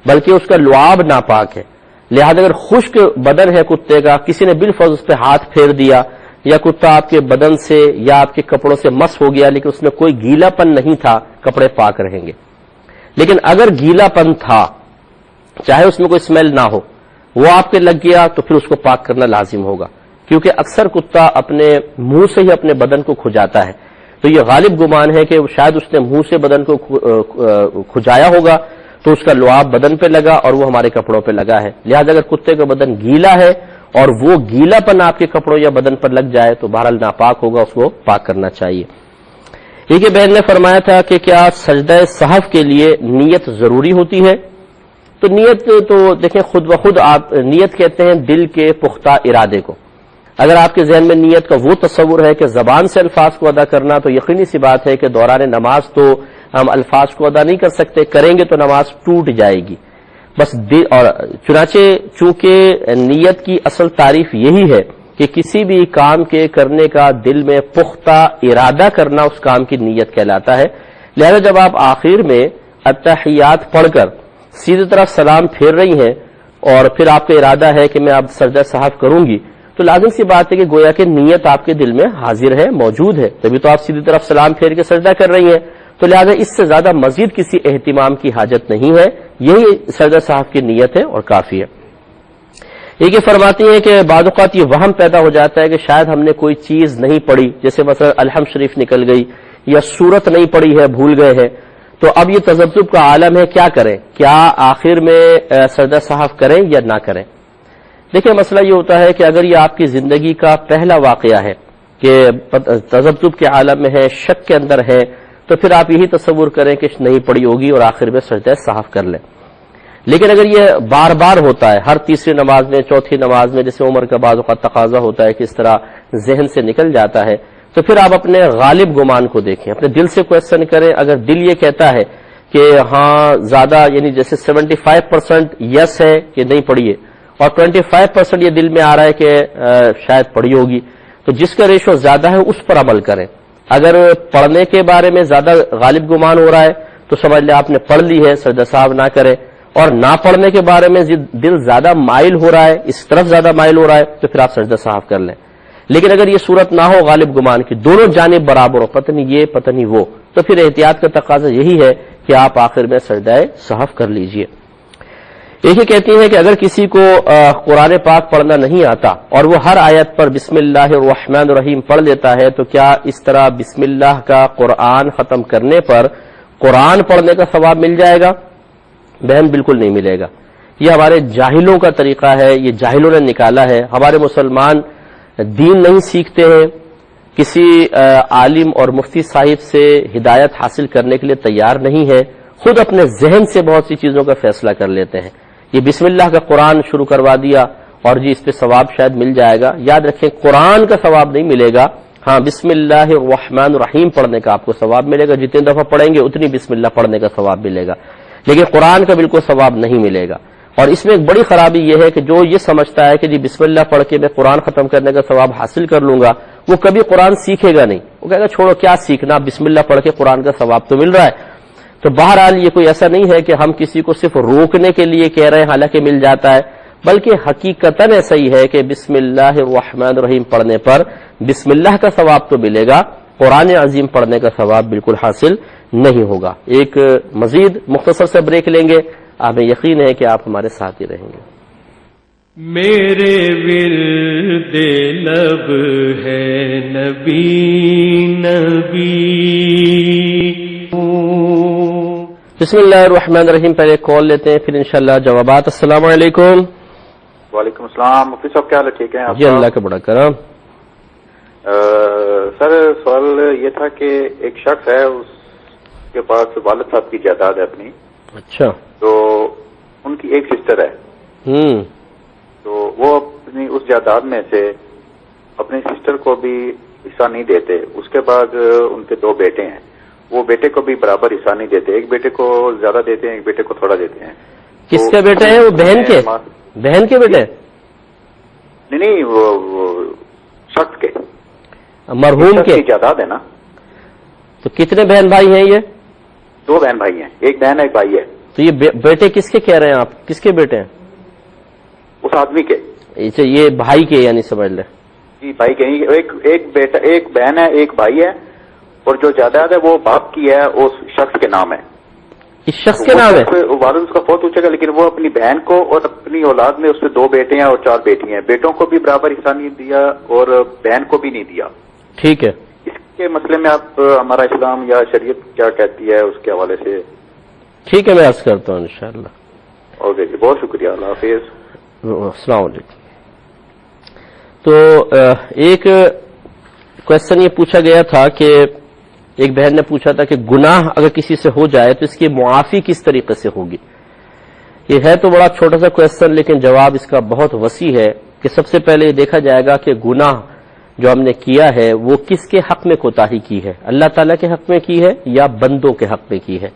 بلکہ اس کا لعاب ناپاک ہے، لہذا اگر خشک بدن ہے کتے کا، کسی نے بالفرض اس پہ ہاتھ پھیر دیا یا کتا آپ کے بدن سے یا آپ کے کپڑوں سے مس ہو گیا لیکن اس میں کوئی گیلا پن نہیں تھا، کپڑے پاک رہیں گے۔ لیکن اگر گیلا پن تھا، چاہے اس میں کوئی اسمیل نہ ہو، وہ آپ کے لگ گیا تو پھر اس کو پاک کرنا لازم ہوگا، کیونکہ اکثر کتا اپنے منہ سے ہی اپنے بدن کو کھجاتا ہے، تو یہ غالب گمان ہے کہ شاید اس نے منہ سے بدن کو کھجایا ہوگا تو اس کا لعاب بدن پہ لگا اور وہ ہمارے کپڑوں پہ لگا ہے، لہذا اگر کتے کا بدن گیلا ہے اور وہ گیلا پن آپ کے کپڑوں یا بدن پر لگ جائے تو بہرحال ناپاک ہوگا، اس کو پاک کرنا چاہیے۔ ایک بہن نے فرمایا تھا کہ کیا سجدہ سہو کے لیے نیت ضروری ہوتی ہے؟ تو نیت تو دیکھیں خود بخود آپ نیت کہتے ہیں دل کے پختہ ارادے کو، اگر آپ کے ذہن میں نیت کا وہ تصور ہے کہ زبان سے الفاظ کو ادا کرنا، تو یقینی سی بات ہے کہ دوران نماز تو ہم الفاظ کو ادا نہیں کر سکتے، کریں گے تو نماز ٹوٹ جائے گی، بس اور چنانچہ چونکہ نیت کی اصل تعریف یہی ہے کہ کسی بھی کام کے کرنے کا دل میں پختہ ارادہ کرنا اس کام کی نیت کہلاتا ہے، لہذا جب آپ آخر میں التحیات پڑھ کر سیدھی طرف سلام پھیر رہی ہیں اور پھر آپ کا ارادہ ہے کہ میں اب سجدہ سہو کروں گی، تو لازم سی بات ہے کہ گویا کہ نیت آپ کے دل میں حاضر ہے، موجود ہے، تبھی تو آپ سیدھی طرف سلام پھیر کے سجدہ کر رہی ہیں، تو لہذا اس سے زیادہ مزید کسی اہتمام کی حاجت نہیں ہے، یہی سجدہ سہو کی نیت ہے اور کافی ہے۔ یہ فرماتی ہیں کہ بعض اوقات یہ وہم پیدا ہو جاتا ہے کہ شاید ہم نے کوئی چیز نہیں پڑھی، جیسے مثلا الحمد شریف نکل گئی یا سورت نہیں پڑھی ہے، بھول گئے ہیں، تو اب یہ تذبذب کا عالم ہے، کیا کریں؟ کیا آخر میں سجدہ سہو کریں یا نہ کریں؟ دیکھیں مسئلہ یہ ہوتا ہے کہ اگر یہ آپ کی زندگی کا پہلا واقعہ ہے کہ تذبذب کے عالم میں ہے، شک کے اندر ہے، تو پھر آپ یہی تصور کریں کہ نہیں پڑھی ہوگی اور آخر میں سجدہ سہو کر لیں۔ لیکن اگر یہ بار بار ہوتا ہے، ہر تیسری نماز میں، چوتھی نماز میں، جیسے عمر کا بعض اوقات تقاضا ہوتا ہے کہ اس طرح ذہن سے نکل جاتا ہے، تو پھر آپ اپنے غالب گمان کو دیکھیں، اپنے دل سے کوشچن کریں. اگر دل یہ کہتا ہے کہ ہاں زیادہ، یعنی جیسے 75% یس ہے کہ نہیں پڑھیے اور 25% یہ دل میں آ رہا ہے کہ شاید پڑھی ہوگی، تو جس کا ریشو زیادہ ہے اس پر عمل کریں. اگر پڑھنے کے بارے میں زیادہ غالب گمان ہو رہا ہے تو سمجھ لیں آپ نے پڑھ لی ہے، سجدہ صاحب نہ کریں. اور نہ پڑھنے کے بارے میں دل زیادہ مائل ہو رہا ہے، اس طرف زیادہ مائل ہو رہا ہے، تو پھر آپ سجدہ صاحب کر لیں. لیکن اگر یہ صورت نہ ہو غالب گمان کی، دونوں جانب برابر ہو، پتہ نہیں یہ پتہ نہیں وہ، تو پھر احتیاط کا تقاضا یہی ہے کہ آپ آخر میں سجدہ صحو کر لیجئے. ایک ہی کہتی ہیں کہ اگر کسی کو قرآن پاک پڑھنا نہیں آتا اور وہ ہر آیت پر بسم اللہ الرحمن الرحیم پڑھ لیتا ہے، تو کیا اس طرح بسم اللہ کا قرآن ختم کرنے پر قرآن پڑھنے کا ثواب مل جائے گا؟ بہن بالکل نہیں ملے گا. یہ ہمارے جاہلوں کا طریقہ ہے، یہ جاہلوں نے نکالا ہے. ہمارے مسلمان دین نہیں سیکھتے ہیں، کسی عالم اور مفتی صاحب سے ہدایت حاصل کرنے کے لیے تیار نہیں ہے، خود اپنے ذہن سے بہت سی چیزوں کا فیصلہ کر لیتے ہیں. یہ بسم اللہ کا قرآن شروع کروا دیا اور جی اس پہ ثواب شاید مل جائے گا. یاد رکھیں قرآن کا ثواب نہیں ملے گا، ہاں بسم اللہ الرحمن الرحیم پڑھنے کا آپ کو ثواب ملے گا. جتنے دفعہ پڑھیں گے اتنی بسم اللہ پڑھنے کا ثواب ملے گا، لیکن قرآن کا بالکل ثواب نہیں ملے گا. اور اس میں ایک بڑی خرابی یہ ہے کہ جو یہ سمجھتا ہے کہ جی بسم اللہ پڑھ کے میں قرآن ختم کرنے کا ثواب حاصل کر لوں گا، وہ کبھی قرآن سیکھے گا نہیں. وہ کہے گا چھوڑو کیا سیکھنا، بسم اللہ پڑھ کے قرآن کا ثواب تو مل رہا ہے. تو بہرحال یہ کوئی ایسا نہیں ہے کہ ہم کسی کو صرف روکنے کے لیے کہہ رہے ہیں حالانکہ مل جاتا ہے، بلکہ حقیقتاً ایسا ہی ہے کہ بسم اللہ الرحمن الرحیم پڑھنے پر بسم اللہ کا ثواب تو ملے گا، قرآن عظیم پڑھنے کا ثواب بالکل حاصل نہیں ہوگا. ایک مزید مختصر سے بریک لیں گے، ہمیں یقین ہے کہ آپ ہمارے ساتھ ہی رہیں گے. میرے ورد لب ہے نبی نبی. بسم اللہ الرحمن الرحیم. پہلے کال لیتے ہیں پھر انشاءاللہ جوابات. السلام علیکم. وعلیکم السلام. مفتی صاحب کیا حال ہے؟ ٹھیک ہے جی اللہ کا بڑا کرم. سر سوال یہ تھا کہ ایک شخص ہے، اس کے پاس والد صاحب کی جائیداد ہے اپنی. اچھا. تو ان کی ایک سسٹر ہے، تو وہ اپنی اس جائیداد میں سے اپنی سسٹر کو بھی حصہ نہیں دیتے. اس کے بعد ان کے دو بیٹے ہیں، وہ بیٹے کو بھی برابر حصہ نہیں دیتے. ایک بیٹے کو زیادہ دیتے ہیں، ایک بیٹے کو تھوڑا دیتے ہیں. کس کے بیٹے ہیں وہ؟ بہن کے بیٹے؟ نہیں وہ شخص کے، مرحوم کے جائیداد ہے نا. تو کتنے بہن بھائی ہیں یہ؟ دو بہن بھائی ہیں، ایک بہن ہے ایک بھائی ہے. تو یہ بیٹے کس کے کہہ رہے ہیں آپ؟ کس کے بیٹے ہیں؟ اس آدمی کے. یہ بھائی کے یعنی سمجھ لیں. جی بھائی کے. ایک بیٹا، ایک بہن ہے ایک بھائی ہے، اور جو جائیداد ہے وہ باپ کی ہے، اس شخص کے نام ہے. اس شخص کے نام ہے؟ والد اس کا فوت ہو چکا گا، لیکن وہ اپنی بہن کو اور اپنی اولاد میں اس سے دو بیٹے ہیں اور چار بیٹی ہیں. بیٹوں کو بھی برابر حصہ نہیں دیا اور بہن کو بھی نہیں دیا. ٹھیک ہے. اس کے مسئلے میں آپ ہمارا اسلام یا شریعت کیا کہتی ہے اس کے حوالے سے؟ ٹھیک ہے میں عرض کرتا ہوں انشاءاللہ. اوکے جی، بہت شکریہ. اللہ حافظ. السلام علیکم. تو ایک کوشچن یہ پوچھا گیا تھا کہ ایک بہن نے پوچھا تھا کہ گناہ اگر کسی سے ہو جائے تو اس کی معافی کس طریقے سے ہوگی. یہ ہے تو بڑا چھوٹا سا کوشچن، لیکن جواب اس کا بہت وسیع ہے کہ سب سے پہلے یہ دیکھا جائے گا کہ گناہ جو ہم نے کیا ہے وہ کس کے حق میں کوتاہی کی ہے، اللہ تعالیٰ کے حق میں کی ہے یا بندوں کے حق میں کی ہے.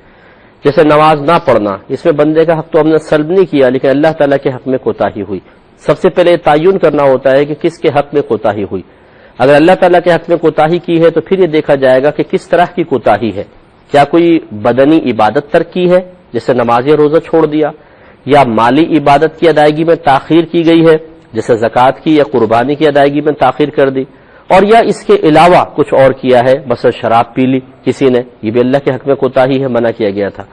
جیسے نماز نہ پڑھنا، اس میں بندے کا حق تو ہم نے سلب نہیں کیا لیکن اللہ تعالیٰ کے حق میں کوتاہی ہوئی. سب سے پہلے تعین کرنا ہوتا ہے کہ کس کے حق میں کوتاہی ہوئی. اگر اللہ تعالیٰ کے حق میں کوتاہی کی ہے تو پھر یہ دیکھا جائے گا کہ کس طرح کی کوتاہی ہے. کیا کوئی بدنی عبادت ترک کی ہے جیسے نماز یا روزہ چھوڑ دیا، یا مالی عبادت کی ادائیگی میں تاخیر کی گئی ہے جیسے زکوٰۃ کی یا قربانی کی ادائیگی میں تاخیر کر دی، اور یا اس کے علاوہ کچھ اور کیا ہے، مثلا شراب پی لی کسی نے، یہ بھی اللہ کے حق میں کوتاہی ہے، منع کیا گیا تھا.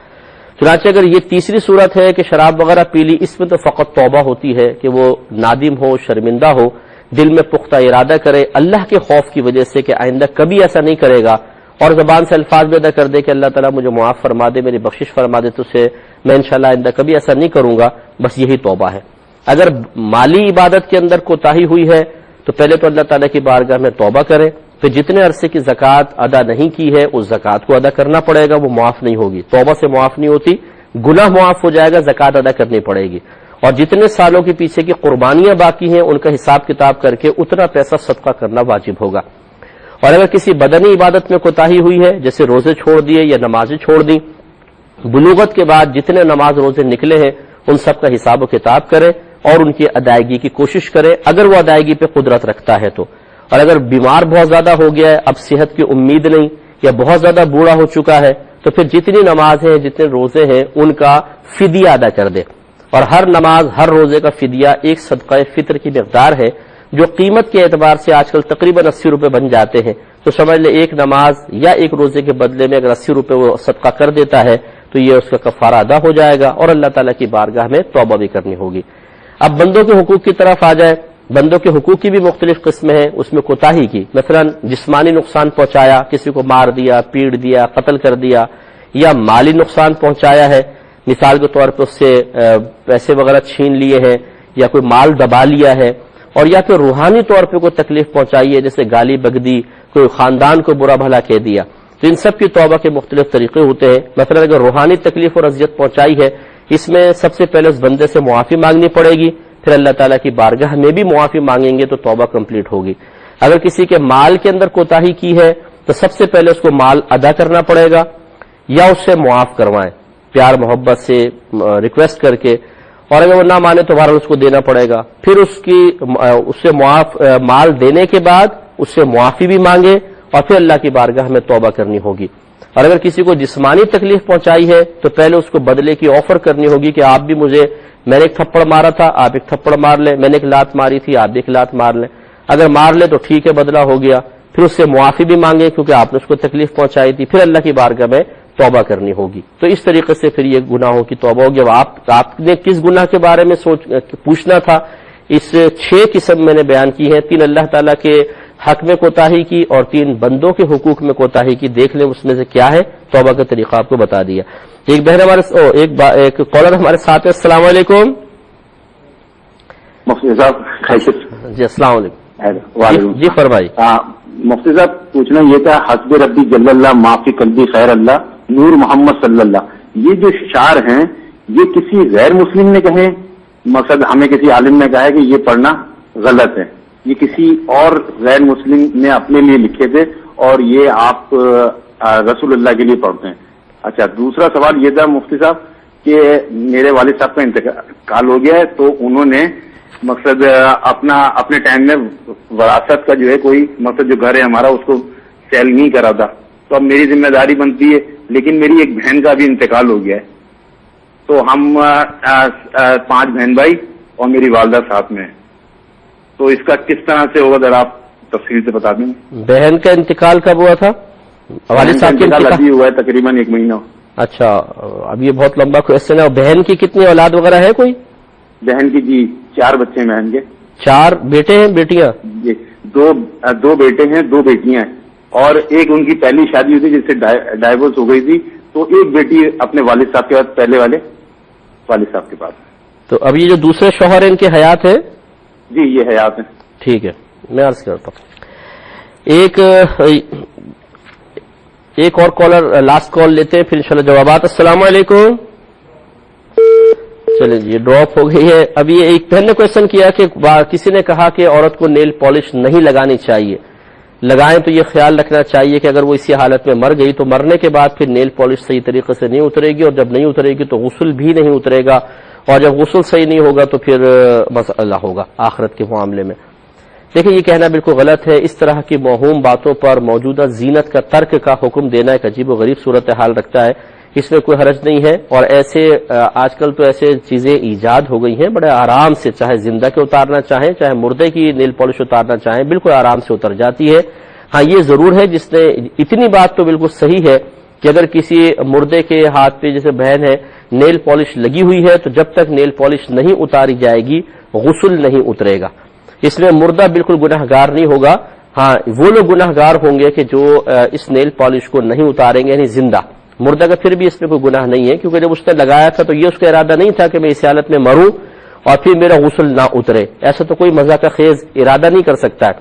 چنانچہ اگر یہ تیسری صورت ہے کہ شراب وغیرہ پی لی، اس میں تو فقط توبہ ہوتی ہے کہ وہ نادم ہو، شرمندہ ہو، دل میں پختہ ارادہ کرے اللہ کے خوف کی وجہ سے کہ آئندہ کبھی ایسا نہیں کرے گا، اور زبان سے الفاظ بھی ادا کر دے کہ اللہ تعالیٰ مجھے معاف فرما دے، میری بخشش فرما دے تجھ سے، میں انشاءاللہ آئندہ کبھی ایسا نہیں کروں گا. بس یہی توبہ ہے. اگر مالی عبادت کے اندر کوتاہی ہوئی ہے تو پہلے تو اللہ تعالیٰ کی بارگاہ میں توبہ کرے، پھر جتنے عرصے کی زکوٰۃ ادا نہیں کی ہے اس زکوٰۃ کو ادا کرنا پڑے گا، وہ معاف نہیں ہوگی. توبہ سے معاف نہیں ہوتی، گناہ معاف ہو جائے گا، زکوٰۃ ادا کرنی پڑے گی. اور جتنے سالوں کے پیچھے کی قربانیاں باقی ہیں ان کا حساب کتاب کر کے اتنا پیسہ صدقہ کرنا واجب ہوگا. اور اگر کسی بدنی عبادت میں کوتاہی ہوئی ہے، جیسے روزے چھوڑ دیے یا نمازیں چھوڑ دی، بلوغت کے بعد جتنے نماز روزے نکلے ہیں ان سب کا حساب و کتاب کرے اور ان کی ادائیگی کی کوشش کرے اگر وہ ادائیگی پہ قدرت رکھتا ہے تو. اور اگر بیمار بہت زیادہ ہو گیا ہے، اب صحت کی امید نہیں، یا بہت زیادہ بوڑھا ہو چکا ہے، تو پھر جتنی نماز ہیں، جتنے روزے ہیں، ان کا فدیہ ادا کر دے. اور ہر نماز، ہر روزے کا فدیہ ایک صدقہ فطر کی مقدار ہے، جو قیمت کے اعتبار سے آج کل تقریباً 80 روپے بن جاتے ہیں. تو سمجھ لے ایک نماز یا ایک روزے کے بدلے میں اگر 80 روپے وہ صدقہ کر دیتا ہے تو یہ اس کا کفارہ ادا ہو جائے گا اور اللہ تعالیٰ کی بارگاہ میں توبہ بھی کرنی ہوگی. اب بندوں کے حقوق کی طرف آ جائے. بندوں کے حقوق کی بھی مختلف قسمیں ہیں، اس میں کوتاہی کی، مثلا جسمانی نقصان پہنچایا، کسی کو مار دیا، پیٹ دیا، قتل کر دیا، یا مالی نقصان پہنچایا ہے، مثال کے طور پر اس سے پیسے وغیرہ چھین لیے ہیں یا کوئی مال دبا لیا ہے، اور یا پھر روحانی طور پہ کوئی تکلیف پہنچائی ہے، جیسے گالی بگدی، کوئی خاندان کو برا بھلا کہہ دیا. تو ان سب کی توبہ کے مختلف طریقے ہوتے ہیں. مثلا اگر روحانی تکلیف اور اذیت پہنچائی ہے، اس میں سب سے پہلے اس بندے سے معافی مانگنی پڑے گی، پھر اللہ تعالیٰ کی بارگاہ میں بھی معافی مانگیں گے تو توبہ کمپلیٹ ہوگی. اگر کسی کے مال کے اندر کوتاہی کی ہے تو سب سے پہلے اس کو مال ادا کرنا پڑے گا یا اس سے معاف کروائیں پیار محبت سے ریکویسٹ کر کے، اور اگر وہ نہ مانے تو بہرحال اس کو دینا پڑے گا. پھر اس سے مال دینے کے بعد اس سے معافی بھی مانگے اور پھر اللہ کی بارگاہ میں توبہ کرنی ہوگی. اور اگر کسی کو جسمانی تکلیف پہنچائی ہے تو پہلے اس کو بدلے کی آفر کرنی ہوگی کہ آپ بھی میں نے ایک تھپڑ مارا تھا، آپ ایک تھپڑ مار لیں، میں نے ایک لات ماری تھی، آپ بھی ایک لات مار لیں. اگر مار لے تو ٹھیک ہے، بدلہ ہو گیا. پھر اس سے معافی بھی مانگے کیونکہ آپ نے اس کو تکلیف پہنچائی تھی، پھر اللہ کی بارگاہ میں توبہ کرنی ہوگی. تو اس طریقے سے پھر یہ گناہوں کی توبہ ہوگی. اب آپ نے کس گناہ کے بارے میں پوچھنا تھا، اس 6 قسم میں نے بیان کی ہیں. 3 اللہ تعالیٰ کے حق میں کوتاہی کی اور 3 بندوں کے حقوق میں کوتاہی کی. دیکھ لیں اس میں سے کیا ہے. توبہ کا طریقہ آپ کو بتا دیا. ایک بہن ایک کالر ہمارے ساتھ ہے. السلام علیکم. مفتی صاحب جی السلام علیکم. وعلیکم. جی فرمائی. مفتی صاحب پوچھنا یہ تھا، حسب ربی جل اللہ معافی قلبی خیر اللہ نور محمد صلی اللہ، یہ جو شعر ہیں یہ کسی غیر مسلم نے کہے؟ مقصد ہمیں کسی عالم نے کہا ہے کہ یہ پڑھنا غلط ہے، یہ کسی اور غیر مسلم نے اپنے لیے لکھے تھے اور یہ آپ رسول اللہ کے لیے پڑھتے ہیں. اچھا، دوسرا سوال یہ تھا مفتی صاحب کہ میرے والد صاحب کا انتقال ہو گیا ہے تو انہوں نے مقصد اپنے ٹائم میں وراثت کا جو ہے کوئی مقصد جو گھر ہے ہمارا اس کو سیل نہیں کرا تھا، تو اب میری ذمہ داری بنتی ہے. لیکن میری ایک بہن کا بھی انتقال ہو گیا ہے تو ہم 5 بہن بھائی اور میری والدہ ساتھ میں، تو اس کا کس طرح سے ہوگا ذرا آپ تفصیل سے بتا دیں. بہن کا انتقال کب ہوا تھا؟ والد صاحب کا انتقال ابھی ہوا ہے تقریباً 1 مہینہ. اچھا، اب یہ بہت لمبا کوشچن ہے. اور بہن کی کتنی اولاد وغیرہ ہے کوئی؟ بہن کی جی 4 بچے ہیں بہن کے. 4 بیٹے ہیں بیٹیاں؟ جی 2 بیٹے ہیں 2 بیٹیاں ہیں، اور ایک ان کی پہلی شادی ہوئی تھی جس سے ڈائیورس ہو گئی تھی، تو ایک بیٹی اپنے والد صاحب کے بعد پہلے والے والد صاحب کے پاس. تو اب یہ جو دوسرے شوہر ہیں ان کی حیات ہے؟ جی یہ حیات ہیں. ٹھیک ہے، میں عرض کرتا ہوں. ایک اور کالر، لاسٹ کال لیتے ہیں پھر انشاءاللہ جوابات. السلام علیکم. چلیں جی ڈراپ ہو گئی ہے. ابھی ایک بہن نے کوشچن کیا کہ کسی نے کہا کہ عورت کو نیل پالش نہیں لگانی چاہیے، لگائیں تو یہ خیال رکھنا چاہیے کہ اگر وہ اسی حالت میں مر گئی تو مرنے کے بعد پھر نیل پالش صحیح طریقے سے نہیں اترے گی، اور جب نہیں اترے گی تو غسل بھی نہیں اترے گا، اور جب غسل صحیح نہیں ہوگا تو پھر مسئلہ ہوگا آخرت کے معاملے میں. دیکھیں یہ کہنا بالکل غلط ہے. اس طرح کی موہوم باتوں پر موجودہ زینت کا ترک کا حکم دینا ایک عجیب و غریب صورتحال رکھتا ہے. اس میں کوئی حرج نہیں ہے. اور ایسے آج کل تو ایسے چیزیں ایجاد ہو گئی ہیں بڑے آرام سے، چاہے زندہ کے اتارنا چاہیں چاہے مردے کی نیل پالش اتارنا چاہیں، بالکل آرام سے اتر جاتی ہے. ہاں یہ ضرور ہے، جس نے اتنی بات تو بالکل صحیح ہے کہ اگر کسی مردے کے ہاتھ پہ جیسے بہن ہے نیل پالش لگی ہوئی ہے تو جب تک نیل پالش نہیں اتاری جائے گی غسل نہیں اترے گا. اس میں مردہ بالکل گناہگار نہیں ہوگا. ہاں وہ لوگ گناہگار ہوں گے کہ جو اس نیل پالش کو نہیں اتاریں گے، یعنی زندہ. مردہ کا پھر بھی اس میں کوئی گناہ نہیں ہے، کیونکہ جب اس نے لگایا تھا تو یہ اس کا ارادہ نہیں تھا کہ میں اس حالت میں مروں اور پھر میرا غسل نہ اترے. ایسا تو کوئی مزاق خیز ارادہ نہیں کر سکتا ہے.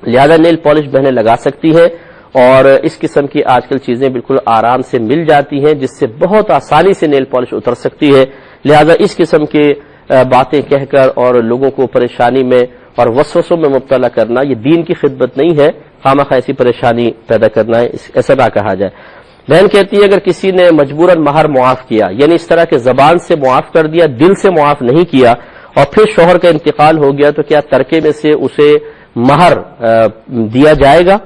لہذا نیل پالش بہنیں لگا سکتی ہیں، اور اس قسم کی آج کل چیزیں بالکل آرام سے مل جاتی ہیں جس سے بہت آسانی سے نیل پالش اتر سکتی ہے. لہذا اس قسم کے باتیں کہہ کر اور لوگوں کو پریشانی میں اور وسوسوں میں مبتلا کرنا یہ دین کی خدمت نہیں ہے، خامخواہ ایسی پریشانی پیدا کرنا ہے، ایسا نہ کہا جائے۔ بہن کہتی ہے اگر کسی نے مجبوراً مہر معاف کیا، یعنی اس طرح کے زبان سے معاف کر دیا، دل سے معاف نہیں کیا، اور پھر شوہر کا انتقال ہو گیا، تو کیا ترکے میں سے اسے مہر دیا جائے گا؟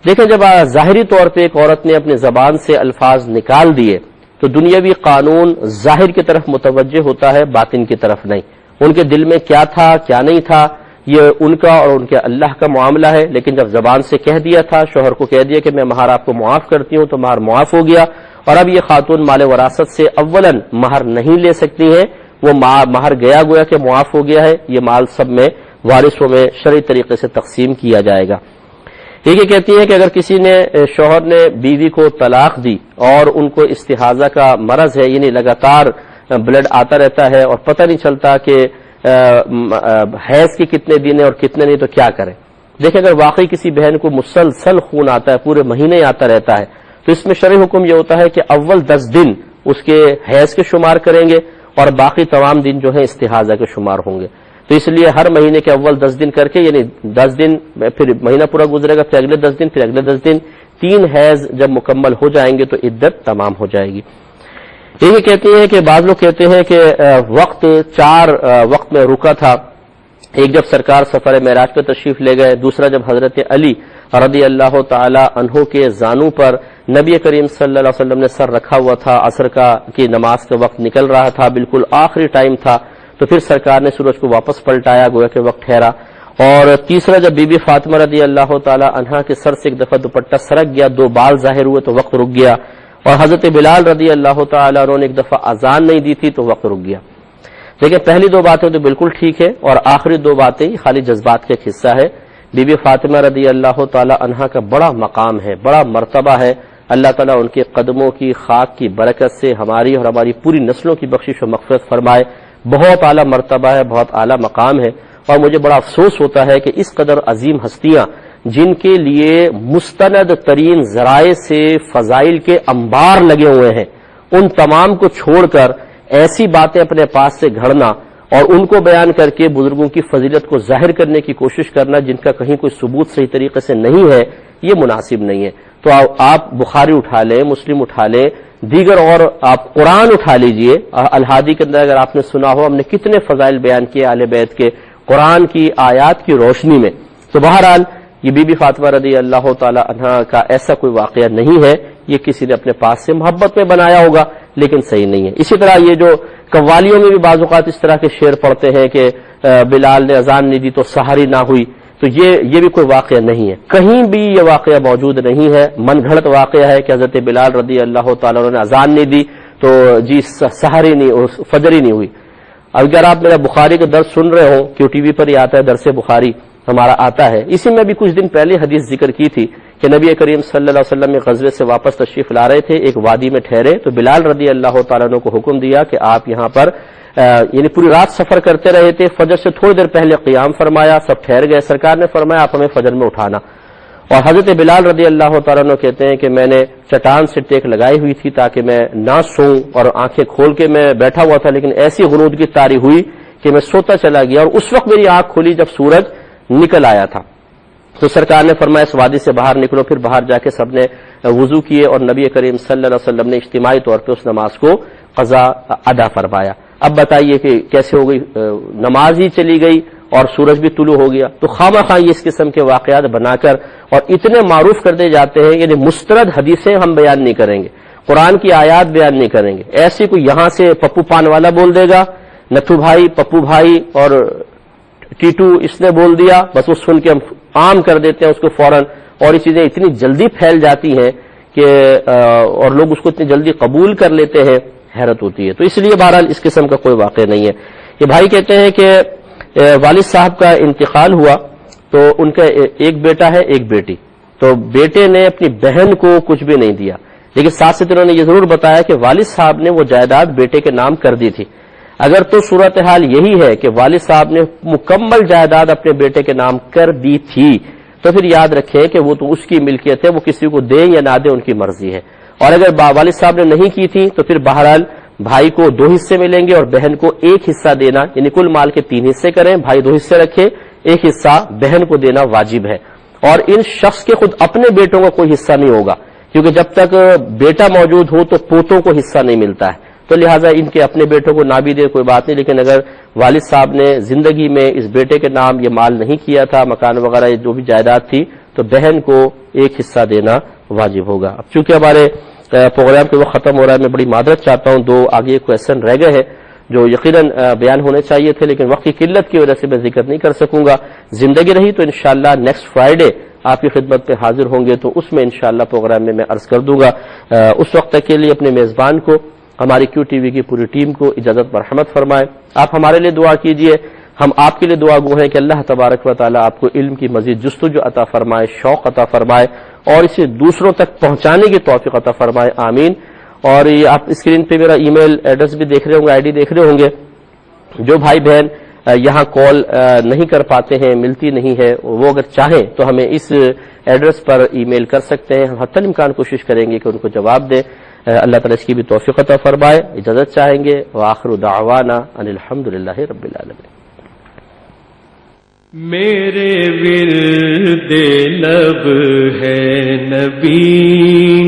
دیکھیں، جب ظاہری طور پہ ایک عورت نے اپنی زبان سے الفاظ نکال دیے تو دنیاوی قانون ظاہر کی طرف متوجہ ہوتا ہے، باطن کی طرف نہیں۔ ان کے دل میں کیا تھا کیا نہیں تھا یہ ان کا اور ان کے اللہ کا معاملہ ہے، لیکن جب زبان سے کہہ دیا تھا، شوہر کو کہہ دیا کہ میں مہر آپ کو معاف کرتی ہوں، تو مہر معاف ہو گیا، اور اب یہ خاتون مال وراثت سے اولاً مہر نہیں لے سکتی ہیں، وہ مہر گیا گویا کہ معاف ہو گیا ہے، یہ مال سب میں وارثوں میں شرعی طریقے سے تقسیم کیا جائے گا۔ یہ کہتی ہیں کہ اگر کسی نے شوہر نے بیوی کو طلاق دی اور ان کو استحاضہ کا مرض ہے، یعنی لگاتار بلڈ آتا رہتا ہے اور پتہ نہیں چلتا کہ حیض کے کتنے دن ہیں اور کتنے نہیں، تو کیا کریں؟ دیکھیں، اگر واقعی کسی بہن کو مسلسل خون آتا ہے، پورے مہینے آتا رہتا ہے، تو اس میں شرعی حکم یہ ہوتا ہے کہ اول 10 دن اس کے حیض کے شمار کریں گے اور باقی تمام دن جو ہیں استحاضہ کے شمار ہوں گے۔ تو اس لیے ہر مہینے کے اول 10 دن کر کے، یعنی 10 دن پھر مہینہ پورا گزرے گا، پھر اگلے 10 دن، پھر اگلے 10 دن، 3 حیض جب مکمل ہو جائیں گے تو عدت تمام ہو جائے گی۔ یہ کہتے ہیں کہ بعض لوگ کہتے ہیں کہ وقت 4 وقت میں رکا تھا، ایک جب سرکار سفر معراج پہ تشریف لے گئے، دوسرا جب حضرت علی رضی اللہ تعالی عنہ کے زانوں پر نبی کریم صلی اللہ علیہ وسلم نے سر رکھا ہوا تھا، عصر کی نماز کا وقت نکل رہا تھا، بالکل آخری ٹائم تھا، تو پھر سرکار نے سورج کو واپس پلٹایا، گویا کہ وقت ٹھہرا، اور تیسرا جب بی بی فاطمہ رضی اللہ تعالی عنہا کے سر سے ایک دفعہ دوپٹہ سرک گیا، 2 بال ظاہر ہوئے تو وقت رک گیا، اور حضرت بلال رضی اللہ تعالی عنہ نے ایک دفعہ اذان نہیں دی تھی تو وقت رک گیا۔ لیکن پہلی 2 باتیں تو بالکل ٹھیک ہے، اور آخری 2 باتیں خالی جذبات کا ایک حصہ ہے۔ بی بی فاطمہ رضی اللہ تعالی عنہا کا بڑا مقام ہے، بڑا مرتبہ ہے، اللہ تعالیٰ ان کے قدموں کی خاک کی برکت سے ہماری اور ہماری پوری نسلوں کی بخشش و مغفرت فرمائے۔ بہت اعلیٰ مرتبہ ہے، بہت اعلیٰ مقام ہے، اور مجھے بڑا افسوس ہوتا ہے کہ اس قدر عظیم ہستیاں جن کے لیے مستند ترین ذرائع سے فضائل کے انبار لگے ہوئے ہیں، ان تمام کو چھوڑ کر ایسی باتیں اپنے پاس سے گھڑنا اور ان کو بیان کر کے بزرگوں کی فضیلت کو ظاہر کرنے کی کوشش کرنا جن کا کہیں کوئی ثبوت صحیح طریقے سے نہیں ہے، یہ مناسب نہیں ہے۔ تو آپ بخاری اٹھا لیں، مسلم اٹھا لیں، دیگر اور آپ قرآن اٹھا لیجئے، الہادی کے اندر اگر آپ نے سنا ہو، ہم نے کتنے فضائل بیان کیے اہل بیت کے قرآن کی آیات کی روشنی میں۔ تو بہرحال یہ بی بی فاطمہ رضی اللہ تعالی عنہا کا ایسا کوئی واقعہ نہیں ہے، یہ کسی نے اپنے پاس سے محبت میں بنایا ہوگا لیکن صحیح نہیں ہے۔ اسی طرح یہ جو قوالیوں میں بھی بعض اوقات اس طرح کے شعر پڑھتے ہیں کہ بلال نے اذان نہیں دی تو سحری نہ ہوئی، تو یہ بھی کوئی واقعہ نہیں ہے، کہیں بھی یہ واقعہ موجود نہیں ہے۔ من گھڑت واقعہ ہے کہ حضرت بلال رضی اللہ تعالیٰ عنہ نے اذان نہیں دی تو جی سحری نہیں، فجر ہی نہیں ہوئی۔ اگر آپ میرا بخاری کا درس سن رہے ہوں، کیوں ٹی وی پر ہی آتا ہے، درس بخاری ہمارا آتا ہے، اسی میں بھی کچھ دن پہلے حدیث ذکر کی تھی کہ نبی کریم صلی اللہ علیہ وسلم غزوے سے واپس تشریف لا رہے تھے، ایک وادی میں ٹھہرے تو بلال رضی اللہ تعالیٰ عنہ کو حکم دیا کہ آپ یہاں پر یعنی پوری رات سفر کرتے رہے تھے، فجر سے تھوڑی دیر پہلے قیام فرمایا، سب ٹھہر گئے، سرکار نے فرمایا آپ ہمیں فجر میں اٹھانا، اور حضرت بلال رضی اللہ تعالیٰ عنہ کہتے ہیں کہ میں نے چٹان سے ٹیک لگائی ہوئی تھی تاکہ میں نہ سوؤں، اور آنکھیں کھول کے میں بیٹھا ہوا تھا، لیکن ایسی غنودگی طاری ہوئی کہ میں سوتا چلا گیا، اور اس وقت میری آنکھ کھلی جب سورج نکل آیا تھا۔ تو سرکار نے فرمایا اس وادی سے باہر نکلو، پھر باہر جا کے سب نے وضو کیے اور نبی کریم صلی اللہ علیہ وسلم نے اجتماعی طور پہ اس نماز کو قضا ادا فرمایا۔ اب بتائیے کہ کیسے ہو گئی، نماز ہی چلی گئی اور سورج بھی طلوع ہو گیا۔ تو خواہ اس قسم کے واقعات بنا کر اور اتنے معروف کر دے جاتے ہیں، یعنی مستند حدیثیں ہم بیان نہیں کریں گے، قرآن کی آیات بیان نہیں کریں گے، ایسی کوئی یہاں سے پپو پان والا بول دے گا، نتھو بھائی، پپو بھائی اور ٹیٹو اس نے بول دیا، بس وہ سن کے ہم عام کر دیتے ہیں اس کو فوراً، اور یہ چیزیں اتنی جلدی پھیل جاتی ہیں کہ اور لوگ اس کو اتنی جلدی قبول کر لیتے ہیں، حیرت ہوتی ہے۔ تو اس لیے بہرحال اس قسم کا کوئی واقعہ نہیں ہے۔ یہ بھائی کہتے ہیں کہ والد صاحب کا انتقال ہوا تو ان کا ایک بیٹا ہے ایک بیٹی، تو بیٹے نے اپنی بہن کو کچھ بھی نہیں دیا، لیکن ساتھ ساتھ انہوں نے یہ ضرور بتایا کہ والد صاحب نے وہ جائیداد بیٹے کے نام کر دی تھی۔ اگر تو صورتحال یہی ہے کہ والد صاحب نے مکمل جائیداد اپنے بیٹے کے نام کر دی تھی تو پھر یاد رکھیں کہ وہ تو اس کی ملکیت ہے، وہ کسی کو دیں یا نہ دیں ان کی مرضی ہے، اور اگر والد صاحب نے نہیں کی تھی تو پھر بہرحال بھائی کو 2 حصے ملیں گے اور بہن کو 1 حصہ دینا، یعنی کل مال کے 3 حصے کریں، بھائی 2 حصے رکھے، ایک حصہ بہن کو دینا واجب ہے، اور ان شخص کے خود اپنے بیٹوں کا کوئی حصہ نہیں ہوگا، کیونکہ جب تک بیٹا موجود ہو تو پوتوں کو حصہ نہیں ملتا ہے، تو لہٰذا ان کے اپنے بیٹوں کو نہ بھی دے کوئی بات نہیں، لیکن اگر والد صاحب نے زندگی میں اس بیٹے کے نام یہ مال نہیں کیا تھا، مکان وغیرہ جو بھی جائیداد تھی، تو بہن کو ایک حصہ دینا واجب ہوگا۔ اب چونکہ ہمارے پروگرام کے وقت ختم ہو رہا ہے، میں بڑی معذرت چاہتا ہوں، دو آگے کویشچن رہ گئے ہیں جو یقیناً بیان ہونے چاہیے تھے، لیکن وقت کی قلت کی وجہ سے میں ذکر نہیں کر سکوں گا۔ زندگی رہی تو انشاءاللہ نیکسٹ فرائیڈے آپ کی خدمت میں حاضر ہوں گے، تو اس میں انشاءاللہ پروگرام میں عرض کر دوں گا۔ اس وقت تک کے لیے اپنے میزبان کو، ہماری کیو ٹی وی کی پوری ٹیم کو اجازت مرحمت فرمائیں۔ آپ ہمارے لیے دعا کیجئے، ہم آپ کے لیے دعا گو ہیں کہ اللہ تبارک و تعالی آپ کو علم کی مزید جستجو عطا فرمائے، شوق عطا فرمائے، اور اسے دوسروں تک پہنچانے کی توفیق عطا فرمائے، آمین۔ اور یہ آپ اسکرین پہ میرا ای میل ایڈریس بھی دیکھ رہے ہوں گے، آئی ڈی دیکھ رہے ہوں گے، جو بھائی بہن یہاں کال نہیں کر پاتے ہیں، ملتی نہیں ہے، وہ اگر چاہیں تو ہمیں اس ایڈریس پر ای میل کر سکتے ہیں، ہم حتی الامکان کوشش کریں گے کہ ان کو جواب دیں۔ اللہ تعالیٰ اس کی بھی توفیق عطا فرمائے۔ اجازت چاہیں گے، وآخر دعوانا ان الحمدللہ رب العالمین۔ میرے ورد لب ہے نبی